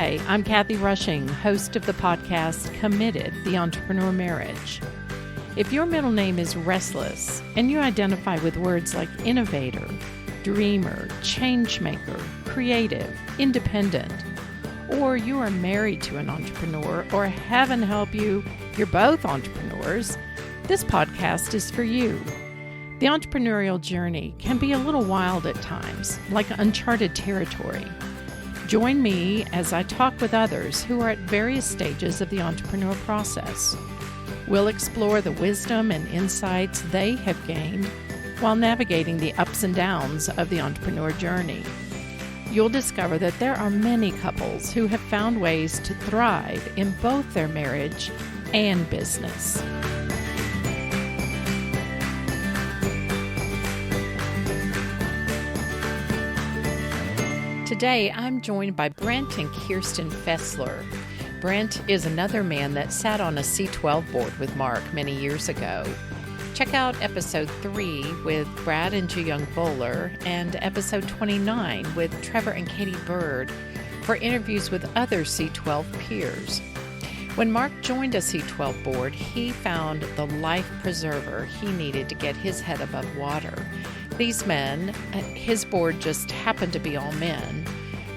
Hi, I'm Kathy Rushing, host of the podcast Committed, the Entrepreneur Marriage. If your middle name is Restless and you identify with words like innovator, dreamer, changemaker, creative, independent, or you are married to an entrepreneur, or heaven help you, you're both entrepreneurs, this podcast is for you. The entrepreneurial journey can be a little wild at times, like uncharted territory. Join me as I talk with others who are at various stages of the entrepreneur process. We'll explore the wisdom and insights they have gained while navigating the ups and downs of the entrepreneur journey. You'll discover that there are many couples who have found ways to thrive in both their marriage and business. Today, I'm joined by Brent and Kierstan Fessler. Brent is another man that sat on a C12 board with Mark many years ago. Check out episode 3 with Brad and Jooyoung Voeller and episode 29 with Trevor and Catie Bird for interviews with other C12 peers. When Mark joined a C12 board, he found the life preserver he needed to get his head above water. These men, his board just happened to be all men,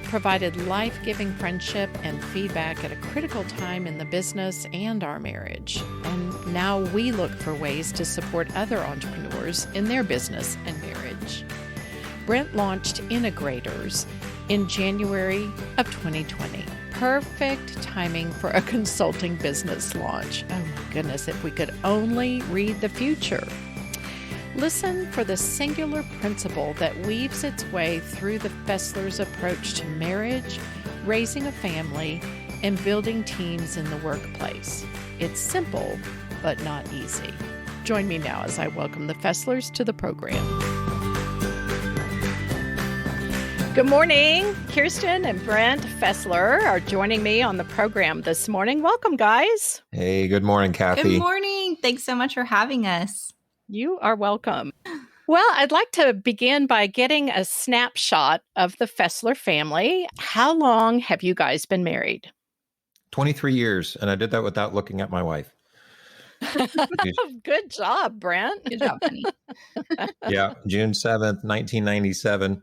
provided life-giving friendship and feedback at a critical time in the business and our marriage. And now we look for ways to support other entrepreneurs in their business and marriage. Brent launched Integreaters in January of 2020. Perfect timing for a consulting business launch. Oh my goodness, if we could only read the future. Listen for the singular principle that weaves its way through the Fesslers' approach to marriage, raising a family, and building teams in the workplace. It's simple, but not easy. Join me now as I welcome the Fesslers to the program. Good morning. Kierstan and Brent Fessler are joining me on the program this morning. Welcome, guys. Hey, good morning, Kathy. Good morning. Thanks so much for having us. You are welcome. Well, I'd like to begin by getting a snapshot of the Fessler family. How long have you guys been married? 23 years, and I did that without looking at my wife. Good job, Brent. Good job, honey. Yeah, June 7th, 1997.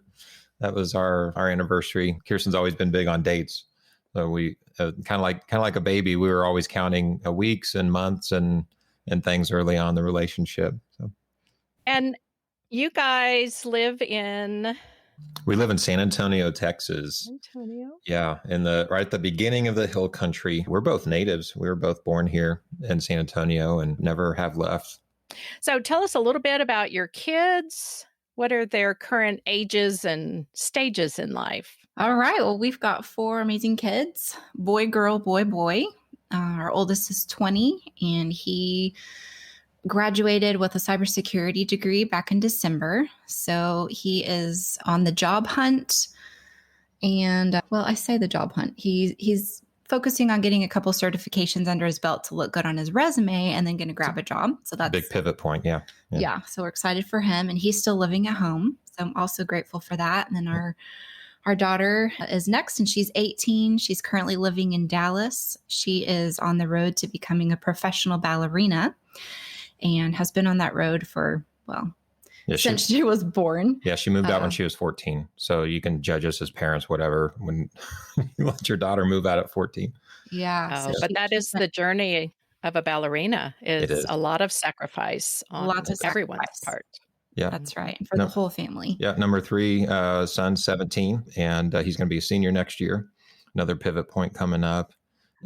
That was our anniversary. Kirsten's always been big on dates. So we kind of like a baby. We were always counting weeks and months and things early on in the relationship. So. And you guys live in? We live in San Antonio, Texas. Yeah, right at the beginning of the hill country. We're both natives. We were both born here in San Antonio and never have left. So tell us a little bit about your kids. What are their current ages and stages in life? All right. Well, we've got 4 amazing kids. Boy, girl, boy, boy. Our oldest is 20, and he graduated with a cybersecurity degree back in December. So he is on the job hunt. And, I say the job hunt. He's focusing on getting a couple certifications under his belt to look good on his resume and then going to grab a job. So that's big pivot point. Yeah. So we're excited for him, and he's still living at home. So I'm also grateful for that. And then our daughter is next, and she's 18. She's currently living in Dallas. She is on the road to becoming a professional ballerina and has been on that road for, since she was born. Yeah, she moved out when she was 14. So you can judge us as parents, whatever, when you let your daughter move out at 14. Yeah. But that is the journey of a ballerina. It is a lot of sacrifice on everyone's part. Yeah, that's right. For the whole family. Yeah. Number 3, son's 17, and he's going to be a senior next year. Another pivot point coming up.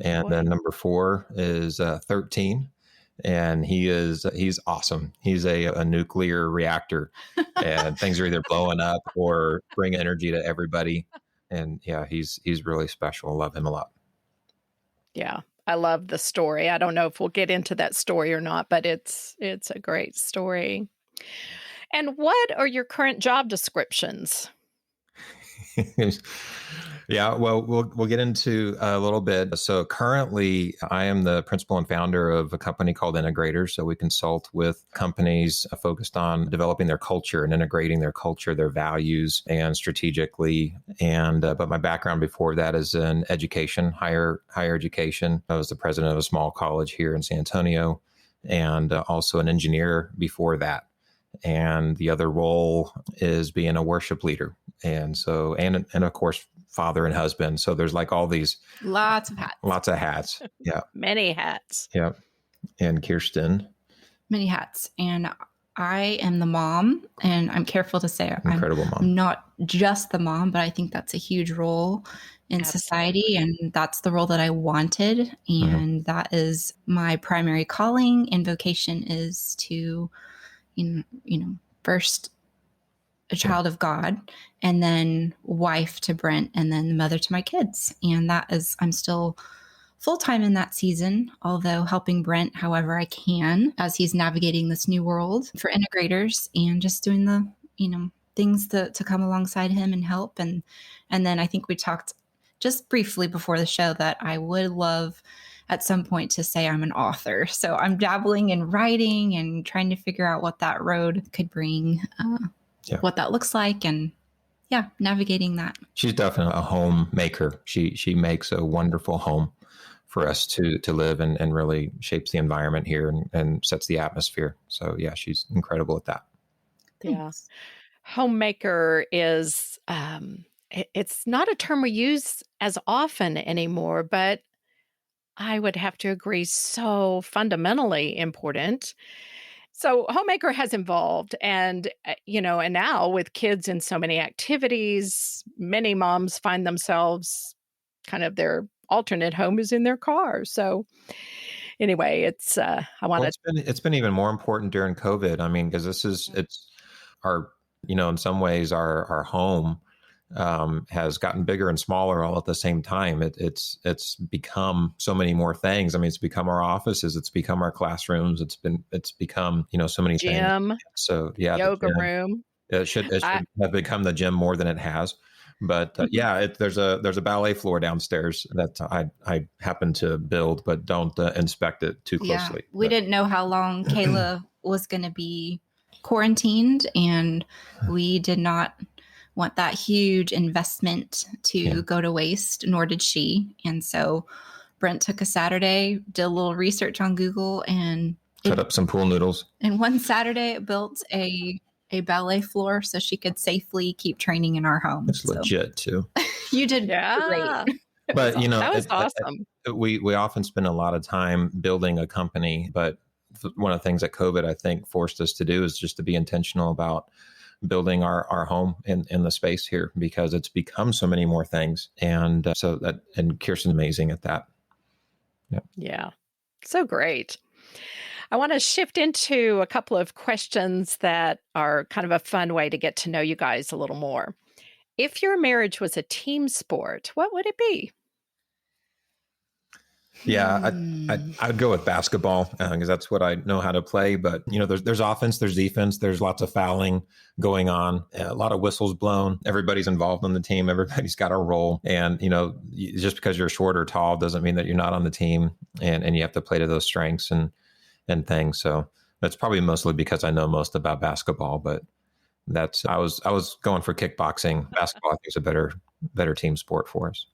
And then number 4 is 13, and he's awesome. He's a nuclear reactor, and things are either blowing up or bring energy to everybody. And yeah, he's really special. I love him a lot. Yeah. I love the story. I don't know if we'll get into that story or not, but it's a great story. And what are your current job descriptions? Yeah, well, we'll get into a little bit. So currently, I am the principal and founder of a company called Integreaters. So we consult with companies focused on developing their culture and integrating their culture, their values, and strategically. And but my background before that is in education, higher education. I was the president of a small college here in San Antonio, and also an engineer before that. And the other role is being a worship leader, and so and of course father and husband. So there's like all these Lots of hats. lots of hats. Yeah. Many hats. Yeah. And Kierstan. Many hats. And I am the mom, and I'm careful to say Incredible mom. I'm not just the mom, but I think that's a huge role in society, and that's the role that I wanted. And that is my primary calling and vocation, is to, first a child of God, and then wife to Brent, and then the mother to my kids. And that is, I'm still full-time in that season, although helping Brent however I can as he's navigating this new world for Integreaters, and just doing the, things to come alongside him and help. And then I think we talked just briefly before the show that I would love at some point to say I'm an author. So I'm dabbling in writing and trying to figure out what that road could bring, what that looks like, and navigating that. She's definitely a homemaker. She makes a wonderful home for us to live in, and really shapes the environment here and sets the atmosphere. So yeah, she's incredible at that. Yeah. Homemaker is, it's not a term we use as often anymore, but I would have to agree, so fundamentally important. So homemaker has evolved, and, and now with kids in so many activities, many moms find themselves kind of their alternate home is in their car. So anyway, it's, it's been even more important during COVID. I mean, because it's our, in some ways our home has gotten bigger and smaller all at the same time. It's become so many more things. I mean, it's become our offices, it's become our classrooms, it's become, so many gym, things. So yeah, yoga room. It should have become the gym more than it has. But there's a ballet floor downstairs that I happen to build, but don't inspect it too closely. Yeah, we didn't know how long Kayla was going to be quarantined, and we did not want that huge investment to go to waste, nor did she. And so Brent took a Saturday, did a little research on Google, and cut up some pool noodles. And one Saturday built a ballet floor so she could safely keep training in our home. It's legit too. You did great. But that was awesome. We often spend a lot of time building a company, but one of the things that COVID, I think, forced us to do is just to be intentional about building our home in the space here, because it's become so many more things. And and Kierstan's amazing at that. Yeah. So great. I want to shift into a couple of questions that are kind of a fun way to get to know you guys a little more. If your marriage was a team sport, what would it be? Yeah, I'd go with basketball because that's what I know how to play. But there's offense, there's defense, there's lots of fouling going on, a lot of whistles blown. Everybody's involved in the team. Everybody's got a role, and just because you're short or tall doesn't mean that you're not on the team, and you have to play to those strengths and things. So that's probably mostly because I know most about basketball. But I was going for kickboxing. Basketball, I think, is a better team sport for us.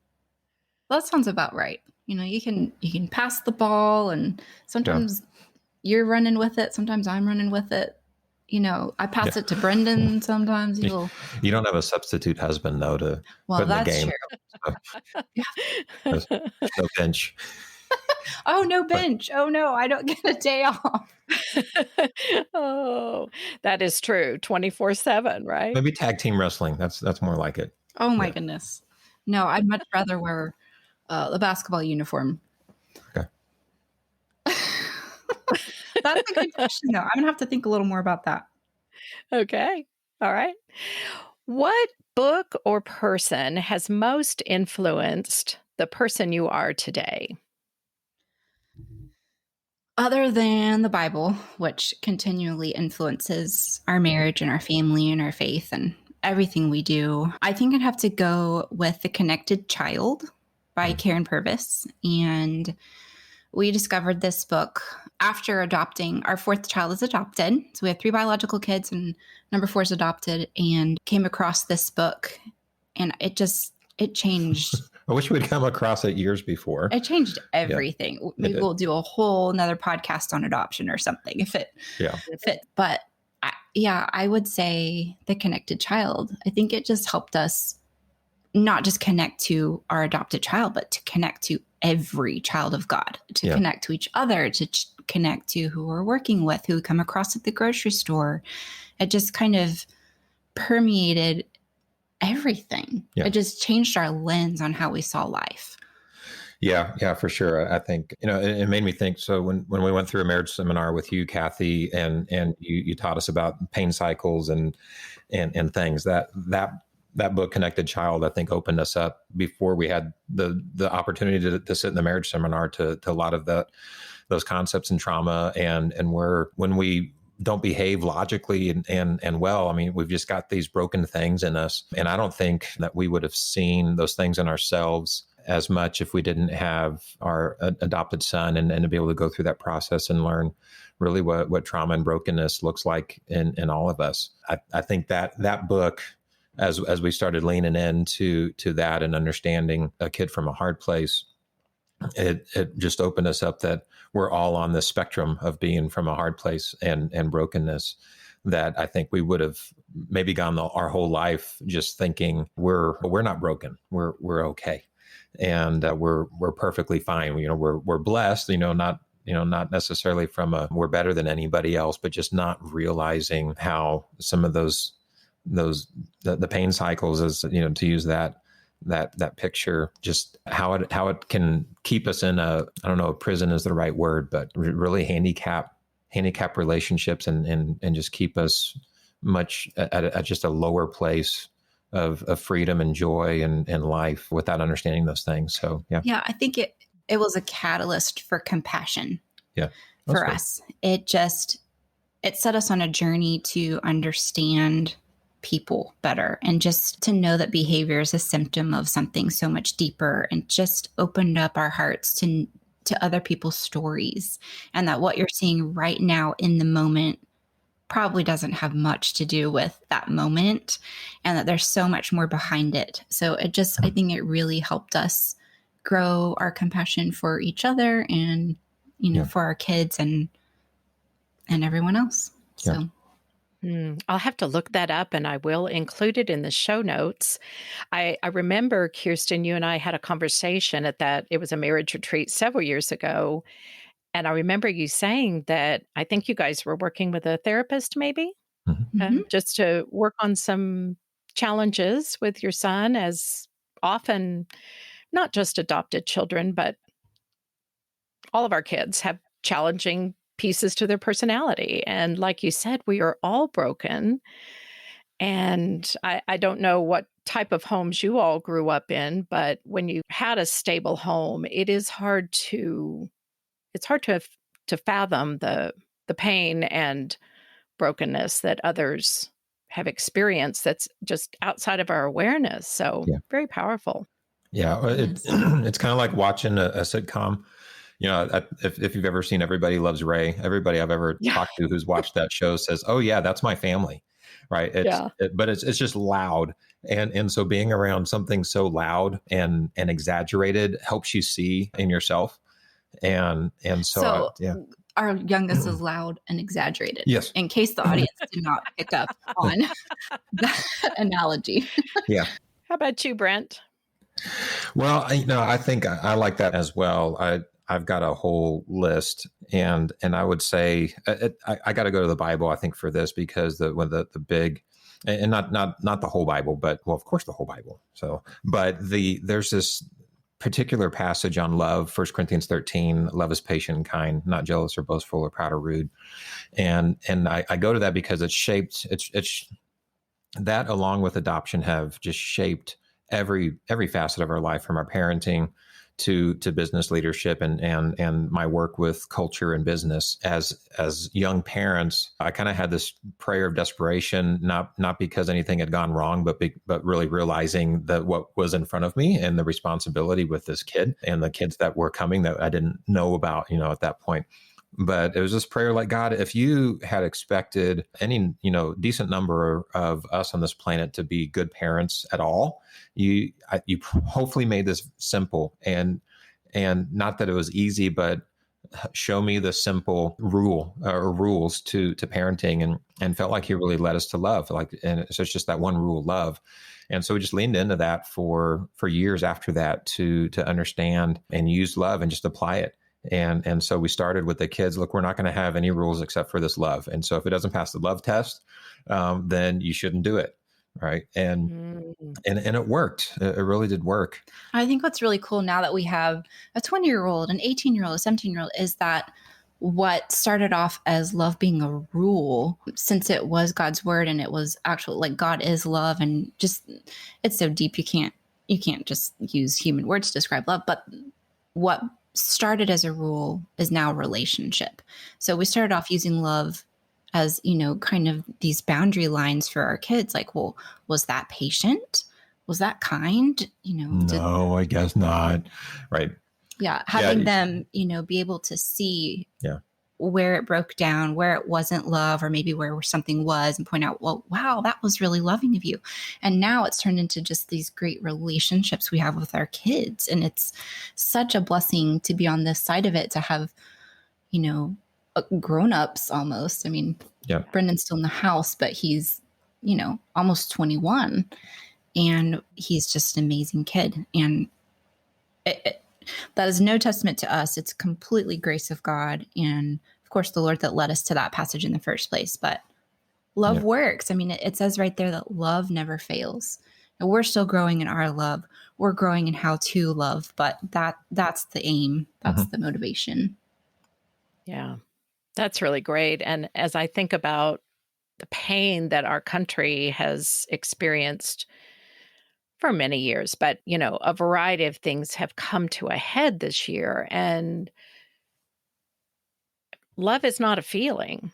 Well, that sounds about right. You can pass the ball, and sometimes you're running with it. Sometimes I'm running with it. I pass it to Brendan sometimes. You don't have a substitute husband, though, to put in the game. True. No bench. Oh, no bench. Oh, no, I don't get a day off. Oh, that is true. 24/7, right? Maybe tag team wrestling. That's more like it. Oh, my goodness. No, I'd much rather wear the basketball uniform. Okay. That's a good question, though. I'm going to have to think a little more about that. Okay. All right. What book or person has most influenced the person you are today? Other than the Bible, which continually influences our marriage and our family and our faith and everything we do. I think I'd have to go with The Connected Child by Karen Purvis. And we discovered this book after adopting. Our fourth child is adopted. So we have 3 biological kids and number 4 is adopted, and came across this book, and it changed. I wish we'd come across it years before. It changed everything. Yeah, maybe we'll do a whole another podcast on adoption or something if it. But I would say The Connected Child. I think it just helped us not just connect to our adopted child, but to connect to every child of God, to connect to each other, to connect to who we're working with, who we come across at the grocery store. It just kind of permeated everything. Yeah. It just changed our lens on how we saw life. Yeah, for sure. I think, it made me think. So when we went through a marriage seminar with you, Catie, and you taught us about pain cycles and things, that book, Connected Child, I think opened us up before we had the opportunity to sit in the marriage seminar to a lot of those concepts and trauma and when we don't behave logically and well. I mean, we've just got these broken things in us. And I don't think that we would have seen those things in ourselves as much if we didn't have our adopted son and to be able to go through that process and learn really what trauma and brokenness looks like in all of us. I think that book, as we started leaning into that and understanding A Kid from a Hard Place, it just opened us up that we're all on the spectrum of being from a hard place and brokenness, that I think we would have maybe gone our whole life just thinking we're not broken, we're okay, and we're perfectly fine. We're blessed, not necessarily from we're better than anybody else, but just not realizing how some of the pain cycles, as to use that picture, just how it can keep us in I don't know if prison is the right word, but really handicap relationships and just keep us much at just a lower place of freedom and joy and life without understanding those things. So yeah, I think it was a catalyst for compassion. Yeah, for us. It set us on a journey to understand people better, and just to know that behavior is a symptom of something so much deeper, and just opened up our hearts to other people's stories, and that what you're seeing right now in the moment probably doesn't have much to do with that moment, and that there's so much more behind it. So I think it really helped us grow our compassion for each other and, for our kids and everyone else. So. I'll have to look that up, and I will include it in the show notes. I remember, Kierstan, you and I had a conversation it was a marriage retreat several years ago. And I remember you saying that I think you guys were working with a therapist, maybe, just to work on some challenges with your son, as often not just adopted children, but all of our kids have challenging pieces to their personality. And like you said, we are all broken. And I don't know what type of homes you all grew up in, but when you had a stable home, it's hard to fathom the pain and brokenness that others have experienced that's just outside of our awareness. So very powerful. Yeah, it's kind of like watching a sitcom. If you've ever seen Everybody Loves Ray, everybody I've ever talked to who's watched that show says, "Oh yeah, that's my family," right? But it's just loud, and so being around something so loud and exaggerated helps you see in yourself, and so our youngest is loud and exaggerated. Yes, in case the audience did not pick up on that analogy. Yeah. How about you, Brent? Well, I think I like that as well. I've got a whole list, and I would say I got to go to the Bible, I think, for this, because the big, and not the whole Bible, but of course the whole Bible. So, but there's this particular passage on love, 1 Corinthians 13, love is patient and kind, not jealous or boastful or proud or rude, and I go to that because it's that, along with adoption, have just shaped every facet of our life, from our parenting to business leadership and my work with culture and business. As young parents, I kind of had this prayer of desperation, not because anything had gone wrong, but really realizing that what was in front of me and the responsibility with this kid and the kids that were coming that I didn't know about, at that point. But it was this prayer like, God, if you had expected any, decent number of us on this planet to be good parents at all, you hopefully made this simple, and not that it was easy, but show me the simple rules to parenting, and felt like he really led us to love, and so it's just that one rule, love. And so we just leaned into that for years after that to understand and use love and just apply it. And so we started with the kids, look, we're not going to have any rules except for this love. And so if it doesn't pass the love test, then you shouldn't do it. Right. And it worked. It really did work. I think what's really cool now that we have a 20-year-old, an 18-year-old, a 17-year-old is that what started off as love being a rule, since it was God's word and it was actual, like God is love, and just, it's so deep. You can't just use human words to describe love, but what started as a rule is now a relationship. So we started off using love as, kind of these boundary lines for our kids. Like, well, was that patient? Was that kind? No, I guess not. Right. Yeah. Having them, be able to see where it broke down, where it wasn't love, or maybe where something was, and point out, well, wow, that was really loving of you. And now it's turned into just these great relationships we have with our kids. And it's such a blessing to be on this side of it, to have, grown-ups almost. I mean, Brendan's still in the house, but he's, almost 21, and he's just an amazing kid. And that is no testament to us. It's completely grace of God. And of course, the Lord that led us to that passage in the first place. But love works. I mean, it says right there that love never fails. And we're still growing in our love. We're growing in how to love, but that's the aim. That's the motivation. Yeah, that's really great. And as I think about the pain that our country has experienced for many years, but, a variety of things have come to a head this year, and love is not a feeling.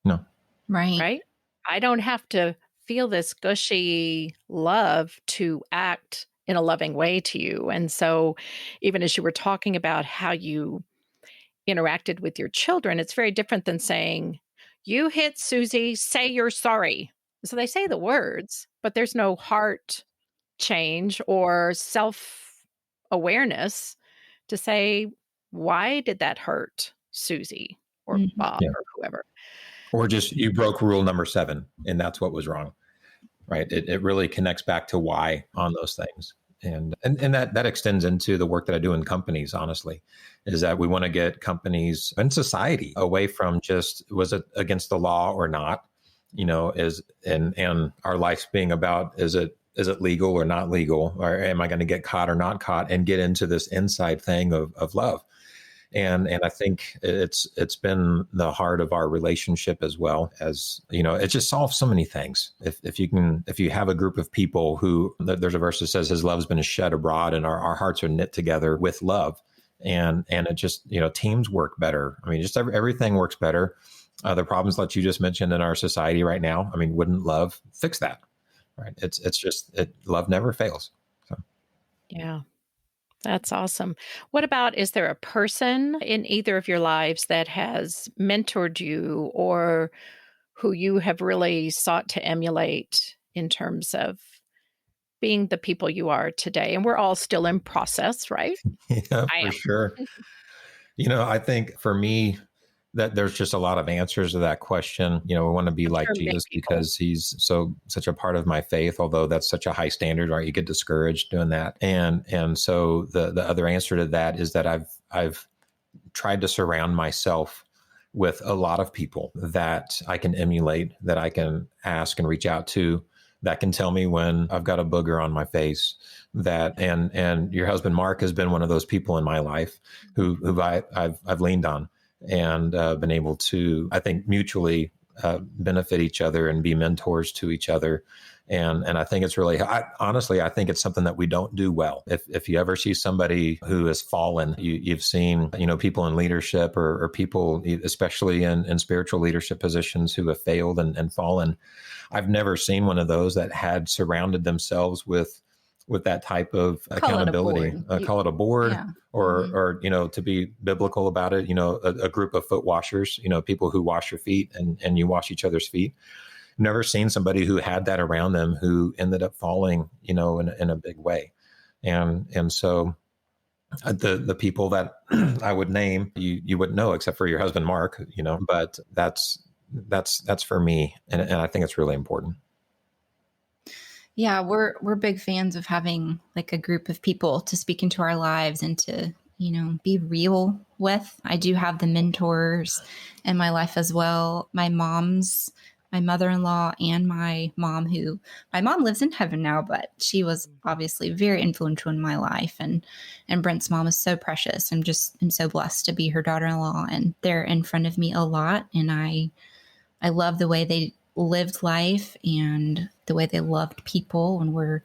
No. Right. I don't have to feel this gushy love to act in a loving way to you. And so even as you were talking about how you interacted with your children, it's very different than saying, you hit Susie, say you're sorry. So they say the words, but there's no heart change or self-awareness to say, why did that hurt Susie or Bob or whoever? Or just, you broke rule number 7 and that's what was wrong, right? It really connects back to why on those things. And that extends into the work that I do in companies, honestly, is that we want to get companies and society away from just, was it against the law or not? And our life being about, is it legal or not legal? Or am I going to get caught or not caught? And get into this inside thing of love. And I think it's been the heart of our relationship as well, as, it just solves so many things. If you have a group of people who, there's a verse that says his love's been shed abroad, and our hearts are knit together with love. And it just, teams work better. I mean, just everything works better. The problems that you just mentioned in our society right now, I mean, wouldn't love fix that? Right. It's just, love never fails. So. Yeah. That's awesome. What about, is there a person in either of your lives that has mentored you, or who you have really sought to emulate in terms of being the people you are today? And we're all still in process, right? Yeah, for sure. I think for me, that there's just a lot of answers to that question. We want to be like Jesus because he's such a part of my faith, although that's such a high standard, right? You get discouraged doing that. And so the other answer to that is that I've tried to surround myself with a lot of people that I can emulate, that I can ask and reach out to, that can tell me when I've got a booger on my face. And your husband Mark has been one of those people in my life who I've leaned on. And been able to, I think, mutually benefit each other and be mentors to each other. And I think it's really, honestly, I think it's something that we don't do well. If you ever see somebody who has fallen, you've seen, people in leadership or people, especially in spiritual leadership positions, who have failed and fallen. I've never seen one of those that had surrounded themselves with that type of accountability. Call it a board, Yeah. or to be biblical about it, a group of foot washers, people who wash your feet and you wash each other's feet. Never seen somebody who had that around them who ended up falling, in a big way. And so the people that I would name, you wouldn't know except for your husband, Mark, but that's for me. And I think it's really important. Yeah, we're big fans of having like a group of people to speak into our lives and to, be real with. I do have the mentors in my life as well. My mother-in-law and my mom lives in heaven now, but she was obviously very influential in my life. And Brent's mom is so precious. I'm so blessed to be her daughter-in-law, and they're in front of me a lot. And I love the way they lived life and the way they loved people and were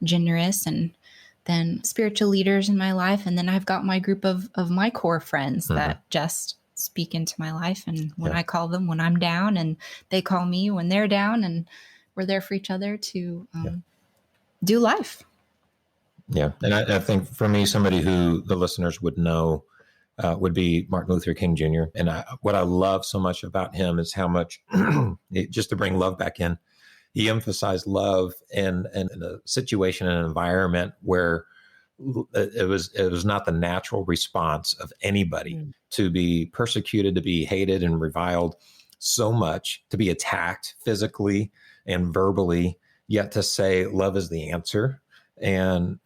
generous, and then spiritual leaders in my life. And then I've got my group of my core friends that just speak into my life. And when I call them when I'm down, and they call me when they're down, and we're there for each other to do life. Yeah. And I think for me, somebody who the listeners would know would be Martin Luther King Jr. And what I love so much about him is how much, just to bring love back in, he emphasized love in a situation, an environment where it was not the natural response of anybody to be persecuted, to be hated and reviled so much, to be attacked physically and verbally, yet to say love is the answer. And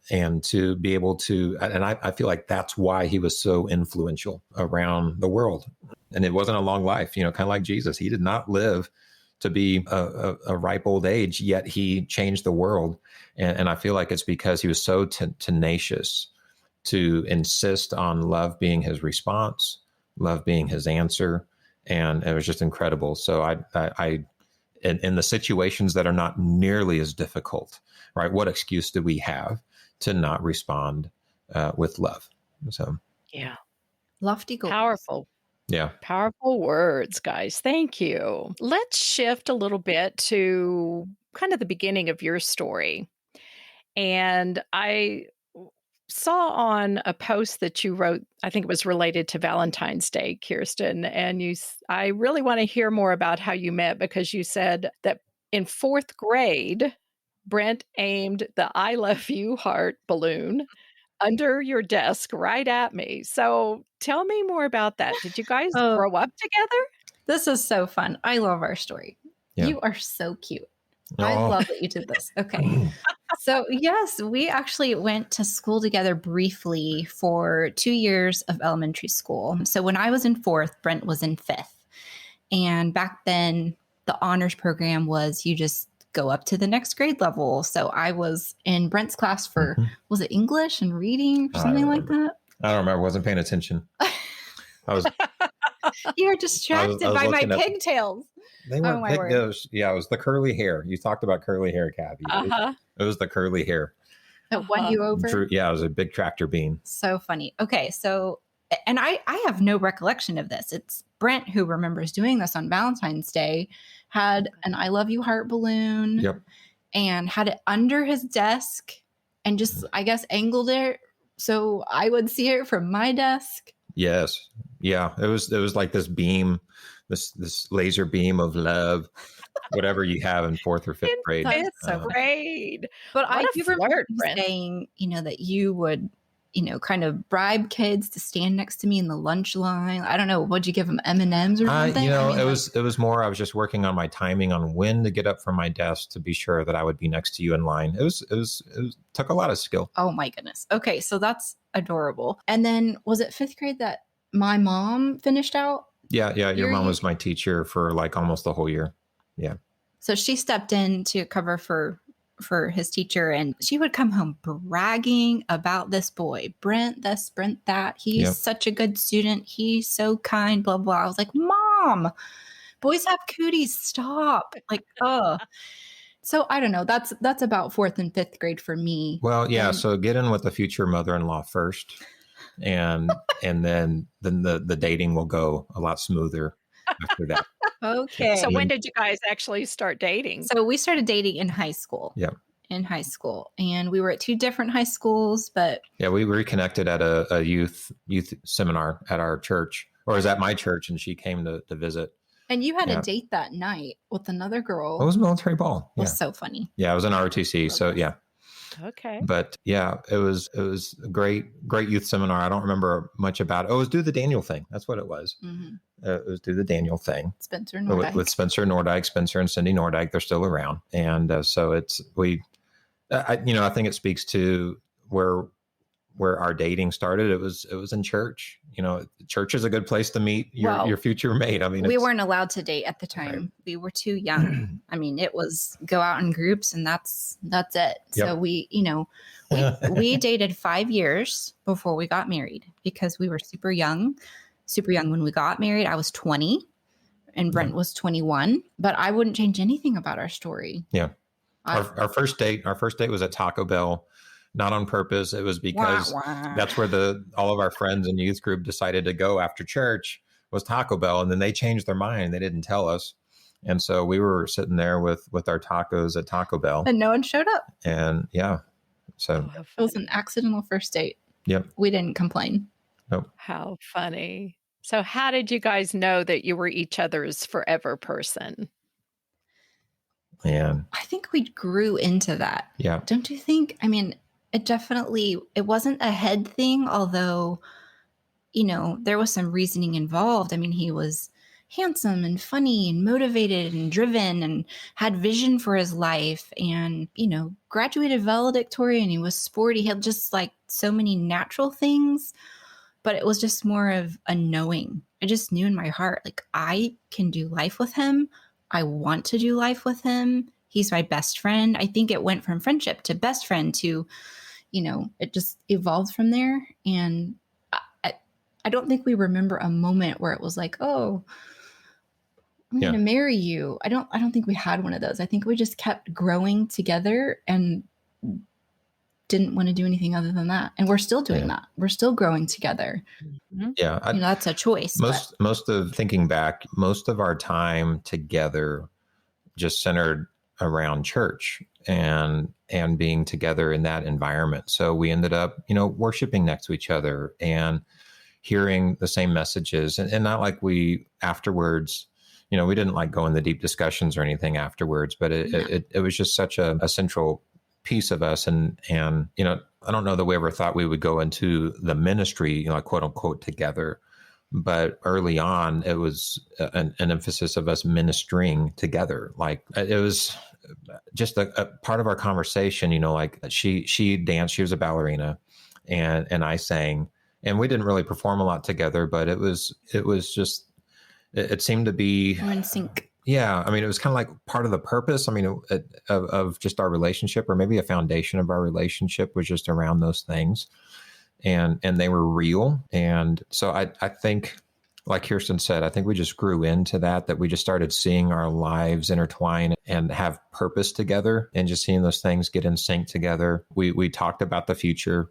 to be able to, and I feel like that's why he was so influential around the world. And it wasn't a long life, kind of like Jesus. He did not live to be a ripe old age, yet he changed the world. And I feel like it's because he was so tenacious to insist on love being his response, love being his answer. And it was just incredible. So I in the situations that are not nearly as difficult, right? What excuse do we have to not respond with love? So, yeah. Lofty goals. Powerful. Yeah. Powerful words, guys. Thank you. Let's shift a little bit to kind of the beginning of your story. And I saw on a post that you wrote, I think it was related to Valentine's Day, Kierstan, and I really want to hear more about how you met, because you said that in 4th grade, Brent aimed the I love you heart balloon under your desk right at me. So tell me more about that. Did you guys grow up together? This is so fun. I love our story. Yeah. You are so cute. I love that you did this. Okay. So yes, we actually went to school together briefly for 2 years of elementary school. So when I was in 4th, Brent was in 5th. And back then the honors program was you just go up to the next grade level. So I was in Brent's class for, was it English and reading or something like that? I don't remember. I wasn't paying attention. You were distracted by my pigtails. They weren't pigtails. Yeah, it was the curly hair. You talked about curly hair, Kathy. It was the curly hair. That won you over? Yeah, it was a big tractor beam. So funny. Okay, so, and I have no recollection of this. It's Brent who remembers doing this on Valentine's Day, had an I love you heart balloon. Yep. And had it under his desk and just, I guess, angled it so I would see it from my desk. Yes. Yeah. It was like this beam, this laser beam of love, whatever you have in 4th or 5th grade. Fifth grade. But I do remember saying, that you would, kind of bribe kids to stand next to me in the lunch line. I don't know. Would you give them M&Ms or something? It was more, I was just working on my timing on when to get up from my desk to be sure that I would be next to you in line. It took a lot of skill. Oh my goodness. Okay. So that's adorable. And then was it 5th grade that my mom finished out? Yeah. Your mom was my teacher for like almost the whole year. Yeah. So she stepped in to cover for his teacher, and she would come home bragging about this boy, Brent this, Brent that. He's such a good student. He's so kind, blah, blah. I was like, Mom, Boys have cooties. Stop. Like, oh. So I don't know. That's about fourth and fifth grade for me. Well, yeah. And So get in with the future mother-in-law first, and then the dating will go a lot smoother after that. okay. So when did you guys actually start dating? So we started dating in high school. Yeah. In high school. And we were at two different high schools, but Yeah, we reconnected at a youth seminar at our church, or it was at my church, and she came to visit. and you had Yeah. a date that night with another girl. It was military ball. It Yeah. was so funny. Yeah, it was an ROTC. So yeah. Okay. But yeah, it was a great youth seminar. I don't remember much about it. Oh, it was Do the Daniel thing. That's what it was. Mm-hmm. It was Do the Daniel thing. Spencer Nordyke. With Spencer Nordyke, Spencer and Cindy Nordyke. They're still around. And so I think it speaks to where our dating started. It was in church. Church is a good place to meet your future mate. I mean, we weren't allowed to date at the time. Right. We were too young. I mean, it was go out in groups and that's it. So Yep. we dated 5 years before we got married because we were super young when we got married. I was 20 and Brent was 21, but I wouldn't change anything about our story. Yeah. Our first date was at Taco Bell, not on purpose. It was because that's where all of our friends in youth group decided to go after church was Taco Bell. And then they changed their mind. They didn't tell us. And so we were sitting there with our tacos at Taco Bell. And no one showed up. And yeah, so Oh, It was an accidental first date. Yep. We didn't complain. Nope. How funny. So how did you guys know that you were each other's forever person? And I think we grew into that. yeah, Don't you think? I mean, it wasn't a head thing, although, there was some reasoning involved. I mean, he was handsome and funny and motivated and driven and had vision for his life and, graduated valedictorian. He was sporty. He had just like so many natural things, but it was just more of a knowing. I just knew in my heart, like I can do life with him. I want to do life with him. He's my best friend. I think it went from friendship to best friend to, it just evolved from there. And I don't think we remember a moment where it was like, oh, I'm going to marry you. I don't think we had one of those. I think we just kept growing together and didn't want to do anything other than that. And we're still doing that. We're still growing together. Yeah. That's a choice. Most of thinking back, most of our time together just centered around church and being together in that environment. So we ended up, worshiping next to each other and hearing the same messages and not like we afterwards, we didn't like go into deep discussions or anything afterwards, but it was just such a central piece of us. And, I don't know that we ever thought we would go into the ministry, quote unquote, together. But early on, it was an emphasis of us ministering together. Like it was just a part of our conversation, like she danced, she was a ballerina and I sang, and we didn't really perform a lot together, but it was just, it seemed to be We're in sync. Yeah. I mean, it was kind of like part of the purpose. I mean, of just our relationship, or maybe a foundation of our relationship was just around those things. And they were real. And so I think, like Kierstan said, I think we just grew into that we just started seeing our lives intertwine and have purpose together and just seeing those things get in sync together. We talked about the future.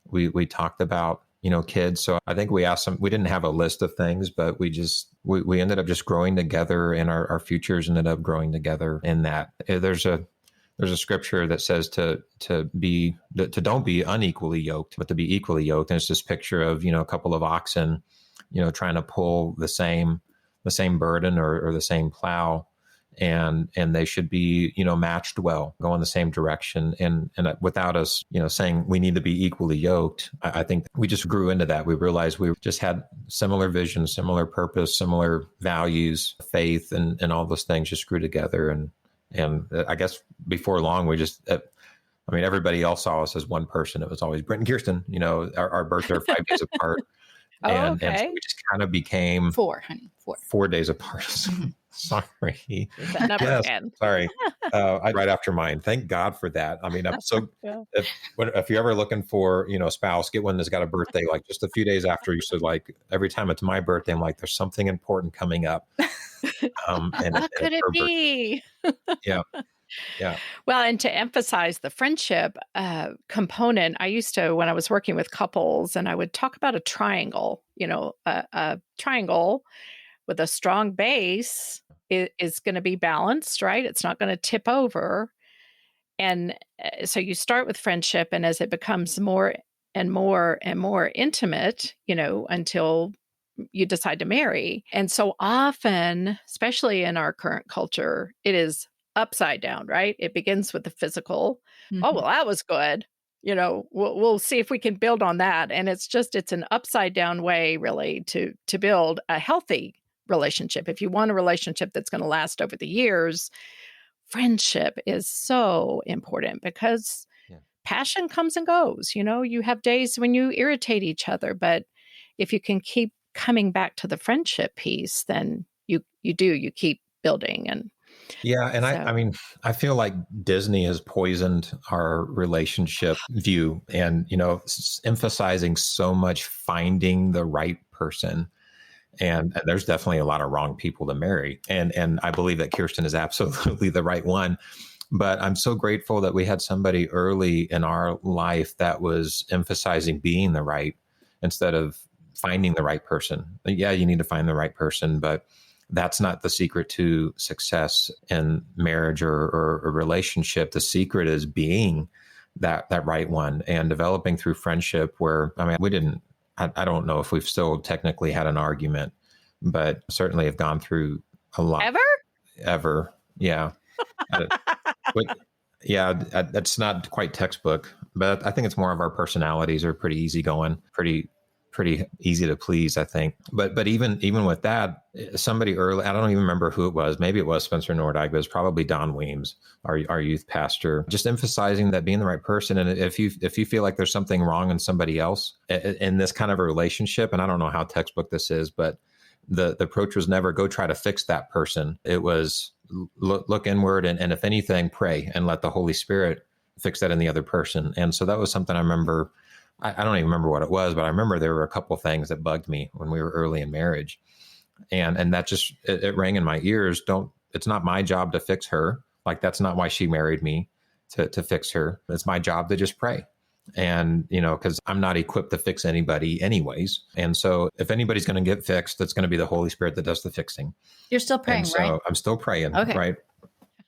We talked about, kids. So I think we didn't have a list of things, but we ended up just growing together, and our futures ended up growing together in that. There's a scripture that says to don't be unequally yoked, but to be equally yoked. And it's this picture of, a couple of oxen, trying to pull the same burden or the same plow. And they should be, matched well, go in the same direction. And without us, saying we need to be equally yoked, I think we just grew into that. We realized we just had similar vision, similar purpose, similar values, faith, and all those things just grew together. And I guess before long, we just, everybody else saw us as one person. It was always Brent and Kierstan, our births are 5 days apart. And so we just kind of became 4, honey. 4 days apart. Sorry. Is that number again? Sorry. Right after mine. Thank God for that. I mean, so if you're ever looking for, a spouse, get one that's got a birthday like just a few days after you. So like every time it's my birthday, I'm like, there's something important coming up. And What it's could it her birthday. be? Yeah. Yeah. Well, and to emphasize the friendship component, I used to, when I was working with couples, and I would talk about a triangle, a triangle with a strong base is going to be balanced, right? It's not going to tip over. And so you start with friendship, and as it becomes more and more and more intimate, until you decide to marry. And so often, especially in our current culture, it is upside down, right? It begins with the physical. Oh, Mhm. well, that was good. We'll see if we can build on that. And it's an upside down way, really, to build a healthy relationship. If you want a relationship that's going to last over the years, friendship is so important because Yeah. passion comes and goes. You have days when you irritate each other, but if you can keep coming back to the friendship piece, then you keep building. And Yeah. And I so, mean, I feel like Disney has poisoned our relationship view and, emphasizing so much finding the right person. And there's definitely a lot of wrong people to marry. And I believe that Kierstan is absolutely the right one. But I'm so grateful that we had somebody early in our life that was emphasizing being the right instead of finding the right person. Yeah, you need to find the right person, but that's not the secret to success in marriage or a relationship. The secret is being that right one and developing through friendship where, I mean, we didn't, I don't know if we've still technically had an argument, but certainly have gone through a lot ever. Yeah. Uh, but yeah, that's not quite textbook, but I think it's more of our personalities are pretty easygoing, pretty easy to please, I think. But even with that, somebody early, I don't even remember who it was. Maybe it was Spencer Nordyke, but it was probably Don Weems, our youth pastor, just emphasizing that being the right person. And if you feel like there's something wrong in somebody else in this kind of a relationship, and I don't know how textbook this is, but the approach was never go try to fix that person. It was look inward and if anything, pray and let the Holy Spirit fix that in the other person. And so that was something I remember. I don't even remember what it was, but I remember there were a couple of things that bugged me when we were early in marriage. And that just, it rang in my ears. It's not my job to fix her. Like, that's not why she married me, to fix her. It's my job to just pray. And, because I'm not equipped to fix anybody anyways. And so if anybody's going to get fixed, it's going to be the Holy Spirit that does the fixing. You're still praying, And so right? I'm still praying, Okay. right?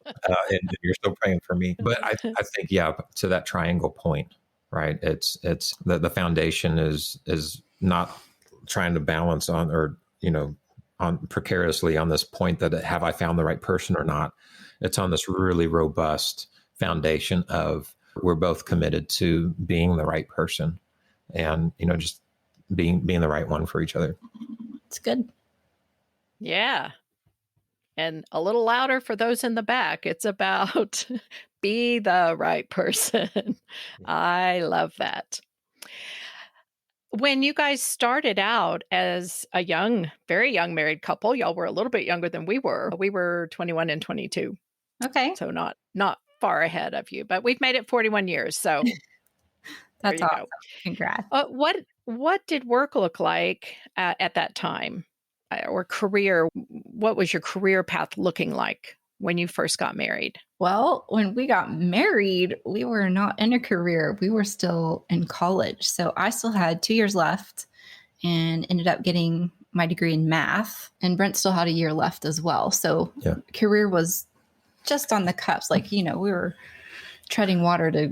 And you're still praying for me. But I think, yeah, to that triangle point, right? It's the foundation is not trying to balance on or, on precariously on this point that have I found the right person or not? It's on this really robust foundation of we're both committed to being the right person and, just being the right one for each other. It's good. yeah. And a little louder for those in the back. It's about be the right person. I love that. When you guys started out as a very young married couple, y'all were a little bit younger than we were. We were 21 and 22. Okay. So not far ahead of you, but we've made it 41 years. So That's there you awesome. Congrats. what did work look like at that time, or career? What was your career path looking like when you first got married? Well, when we got married, we were not in a career. We were still in college. So I still had 2 years left and ended up getting my degree in math. And Brent still had a year left as well. So career was just on the cusp. Like, we were treading water to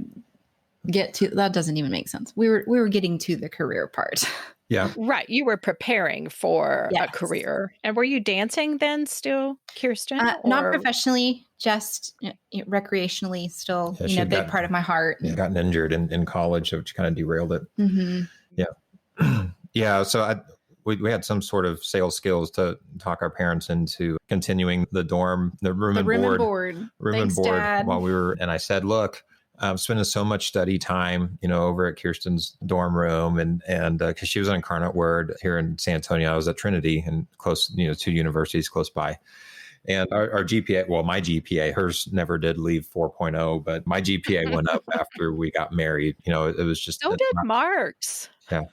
get to, that doesn't even make sense. We were getting to the career part. Yeah. Right. You were preparing for Yes. a career. And were you dancing then still, Kierstan? Not professionally, just recreationally still, big part of my heart. Yeah, gotten injured in college, which kind of derailed it. Mm-hmm. Yeah. Yeah. So we had some sort of sales skills to talk our parents into continuing the room and board Thanks, Dad. while we were, and I said, look, I'm spending so much study time, over at Kierstan's dorm room and because she was on Incarnate Word here in San Antonio. I was at Trinity and close, 2 universities close by. And our GPA, well, my GPA, hers never did leave 4.0, but my GPA went up after we got married. It was just. So did Mark's. Yeah.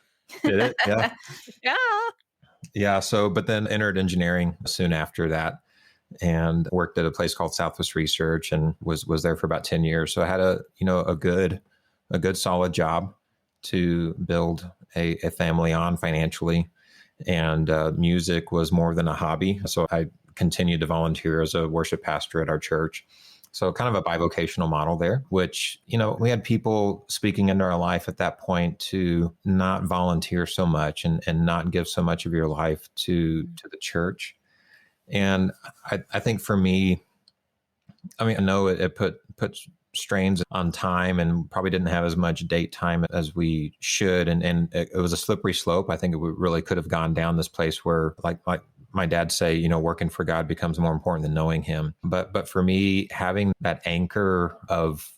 Did it? Yeah. Yeah. Yeah. So, but then entered engineering soon after that. and worked at a place called Southwest Research and was there for about 10 years. So I had a good solid job to build a family on financially. And music was more than a hobby. So I continued to volunteer as a worship pastor at our church. So kind of a bivocational model there, which, we had people speaking into our life at that point to not volunteer so much and not give so much of your life to the church. And I think for me, I know it put strains on time and probably didn't have as much date time as we should. And it was a slippery slope. I think it really could have gone down this place where like my dad say, working for God becomes more important than knowing him. But for me, having that anchor of,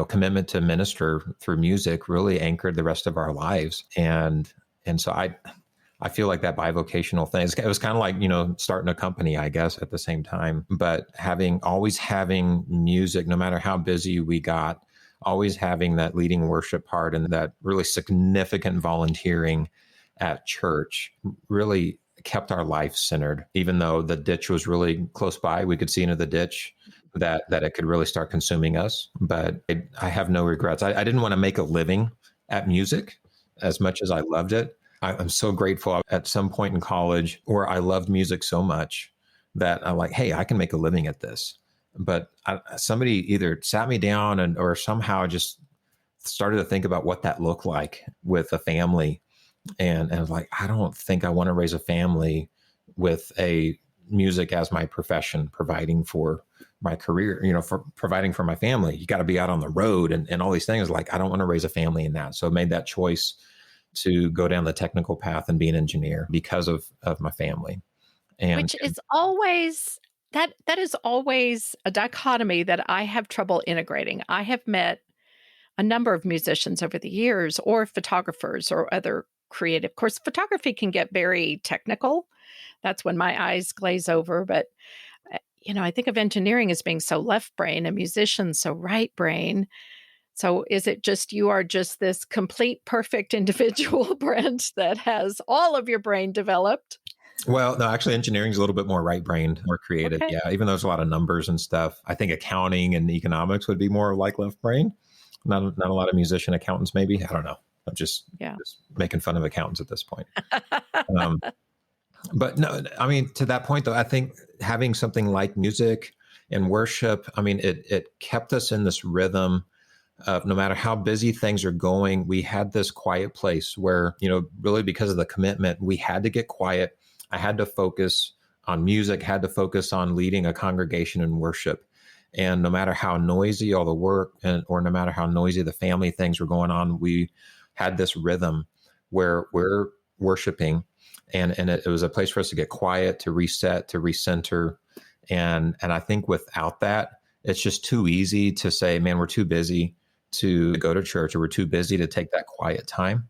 commitment to minister through music really anchored the rest of our lives. And so I feel like that bivocational thing, it was kind of like, starting a company, I guess, at the same time. But always having music, no matter how busy we got, always having that leading worship part and that really significant volunteering at church really kept our life centered. Even though the ditch was really close by, we could see into the ditch that it could really start consuming us. But I have no regrets. I didn't want to make a living at music as much as I loved it. I'm so grateful at some point in college where I loved music so much that I'm like, hey, I can make a living at this. But somebody either sat me down or somehow just started to think about what that looked like with a family. And I was like, I don't think I want to raise a family with a music as my profession, providing for my career, for providing for my family. You got to be out on the road and all these things. Like, I don't want to raise a family in that. So I made that choice to go down the technical path and be an engineer because of my family. Which is always, that is always a dichotomy that I have trouble integrating. I have met a number of musicians over the years, or photographers or other creative. Of course, photography can get very technical. That's when my eyes glaze over. But, I think of engineering as being so left brain and musicians so right brain. So is it just you are just this complete perfect individual, Brent, that has all of your brain developed? Well, no, actually engineering is a little bit more right-brained, more creative. Okay. Yeah, even though there's a lot of numbers and stuff. I think accounting and economics would be more like left brain. Not a lot of musician accountants, maybe. I don't know. I'm just making fun of accountants at this point. But no, to that point, though, I think having something like music and worship, it kept us in this rhythm of no matter how busy things are going, we had this quiet place where, really because of the commitment, we had to get quiet. I had to focus on music, had to focus on leading a congregation in worship. And no matter how noisy all the work or no matter how noisy the family things were going on, we had this rhythm where we're worshiping. And it was a place for us to get quiet, to reset, to recenter. And I think without that, it's just too easy to say, man, we're too busy to go to church, or we're too busy to take that quiet time.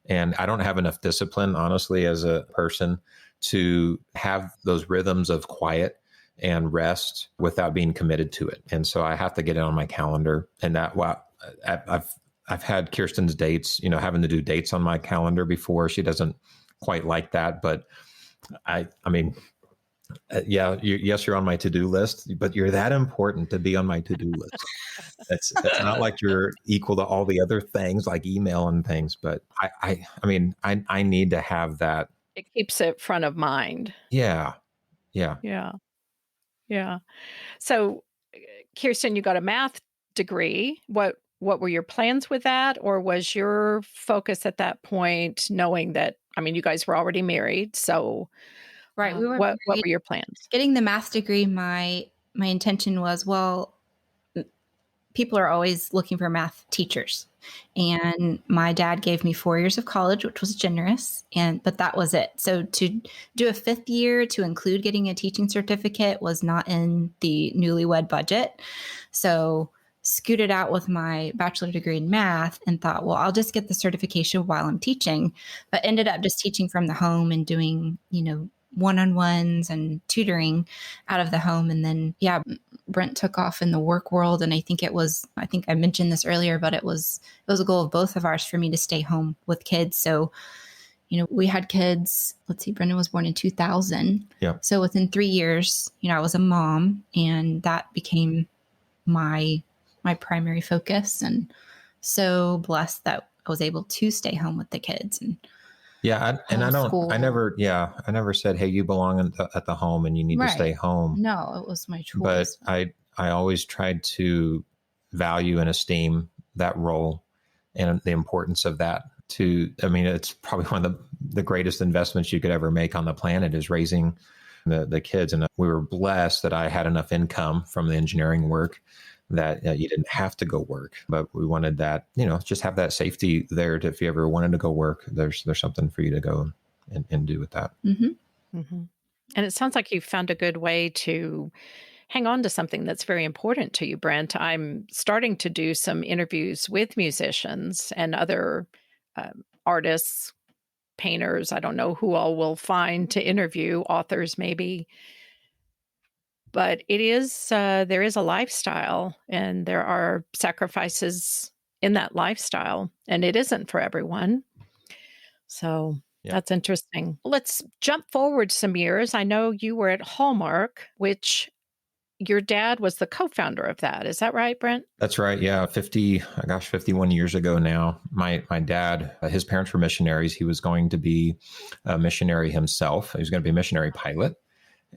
And I don't have enough discipline, honestly, as a person to have those rhythms of quiet and rest without being committed to it. And so I have to get it on my calendar. And I've had Kirsten's dates, having to do dates on my calendar before. She doesn't quite like that, but yes, you're on my to-do list, but you're that important to be on my to-do list. It's not like you're equal to all the other things like email and things, but I need to have that. It keeps it front of mind. Yeah. So, Kierstan, you got a math degree. What were your plans with that? Or was your focus at that point knowing that, you guys were already married, so right. We were what were your plans? Getting the math degree, my intention was, well, people are always looking for math teachers. And my dad gave me 4 years of college, which was generous. But that was it. So to do a 5th year to include getting a teaching certificate was not in the newlywed budget. So scooted out with my bachelor degree in math and thought, well, I'll just get the certification while I'm teaching, but ended up just teaching from the home and doing, one-on-ones and tutoring out of the home. And then, Brent took off in the work world. And I think I mentioned this earlier, but it was a goal of both of ours for me to stay home with kids. So, We had kids. Let's see, Brendan was born in 2000. Yeah. So within 3 years, I was a mom, and that became my primary focus. And so blessed that I was able to stay home with the kids. And I never said, hey, you belong at the home and you need to stay home. No, it was my choice. But I always tried to value and esteem that role and the importance of that. It's probably one of the greatest investments you could ever make on the planet is raising the kids. And we were blessed that I had enough income from the engineering work that you didn't have to go work, but we wanted that, just have that safety there to, if you ever wanted to go work, there's something for you to go and do with that. Mm-hmm. Mm-hmm. And it sounds like you found a good way to hang on to something that's very important to you, Brent. I'm starting to do some interviews with musicians and other artists, painters. I don't know who all we'll find to interview, authors maybe. But it is, there is a lifestyle and there are sacrifices in that lifestyle, and it isn't for everyone. So that's interesting. Let's jump forward some years. I know you were at Hallmark, which your dad was the co-founder of that. Is that right, Brent? That's right. Yeah. 51 years ago now, my dad, his parents were missionaries. He was going to be a missionary himself. He was going to be a missionary pilot.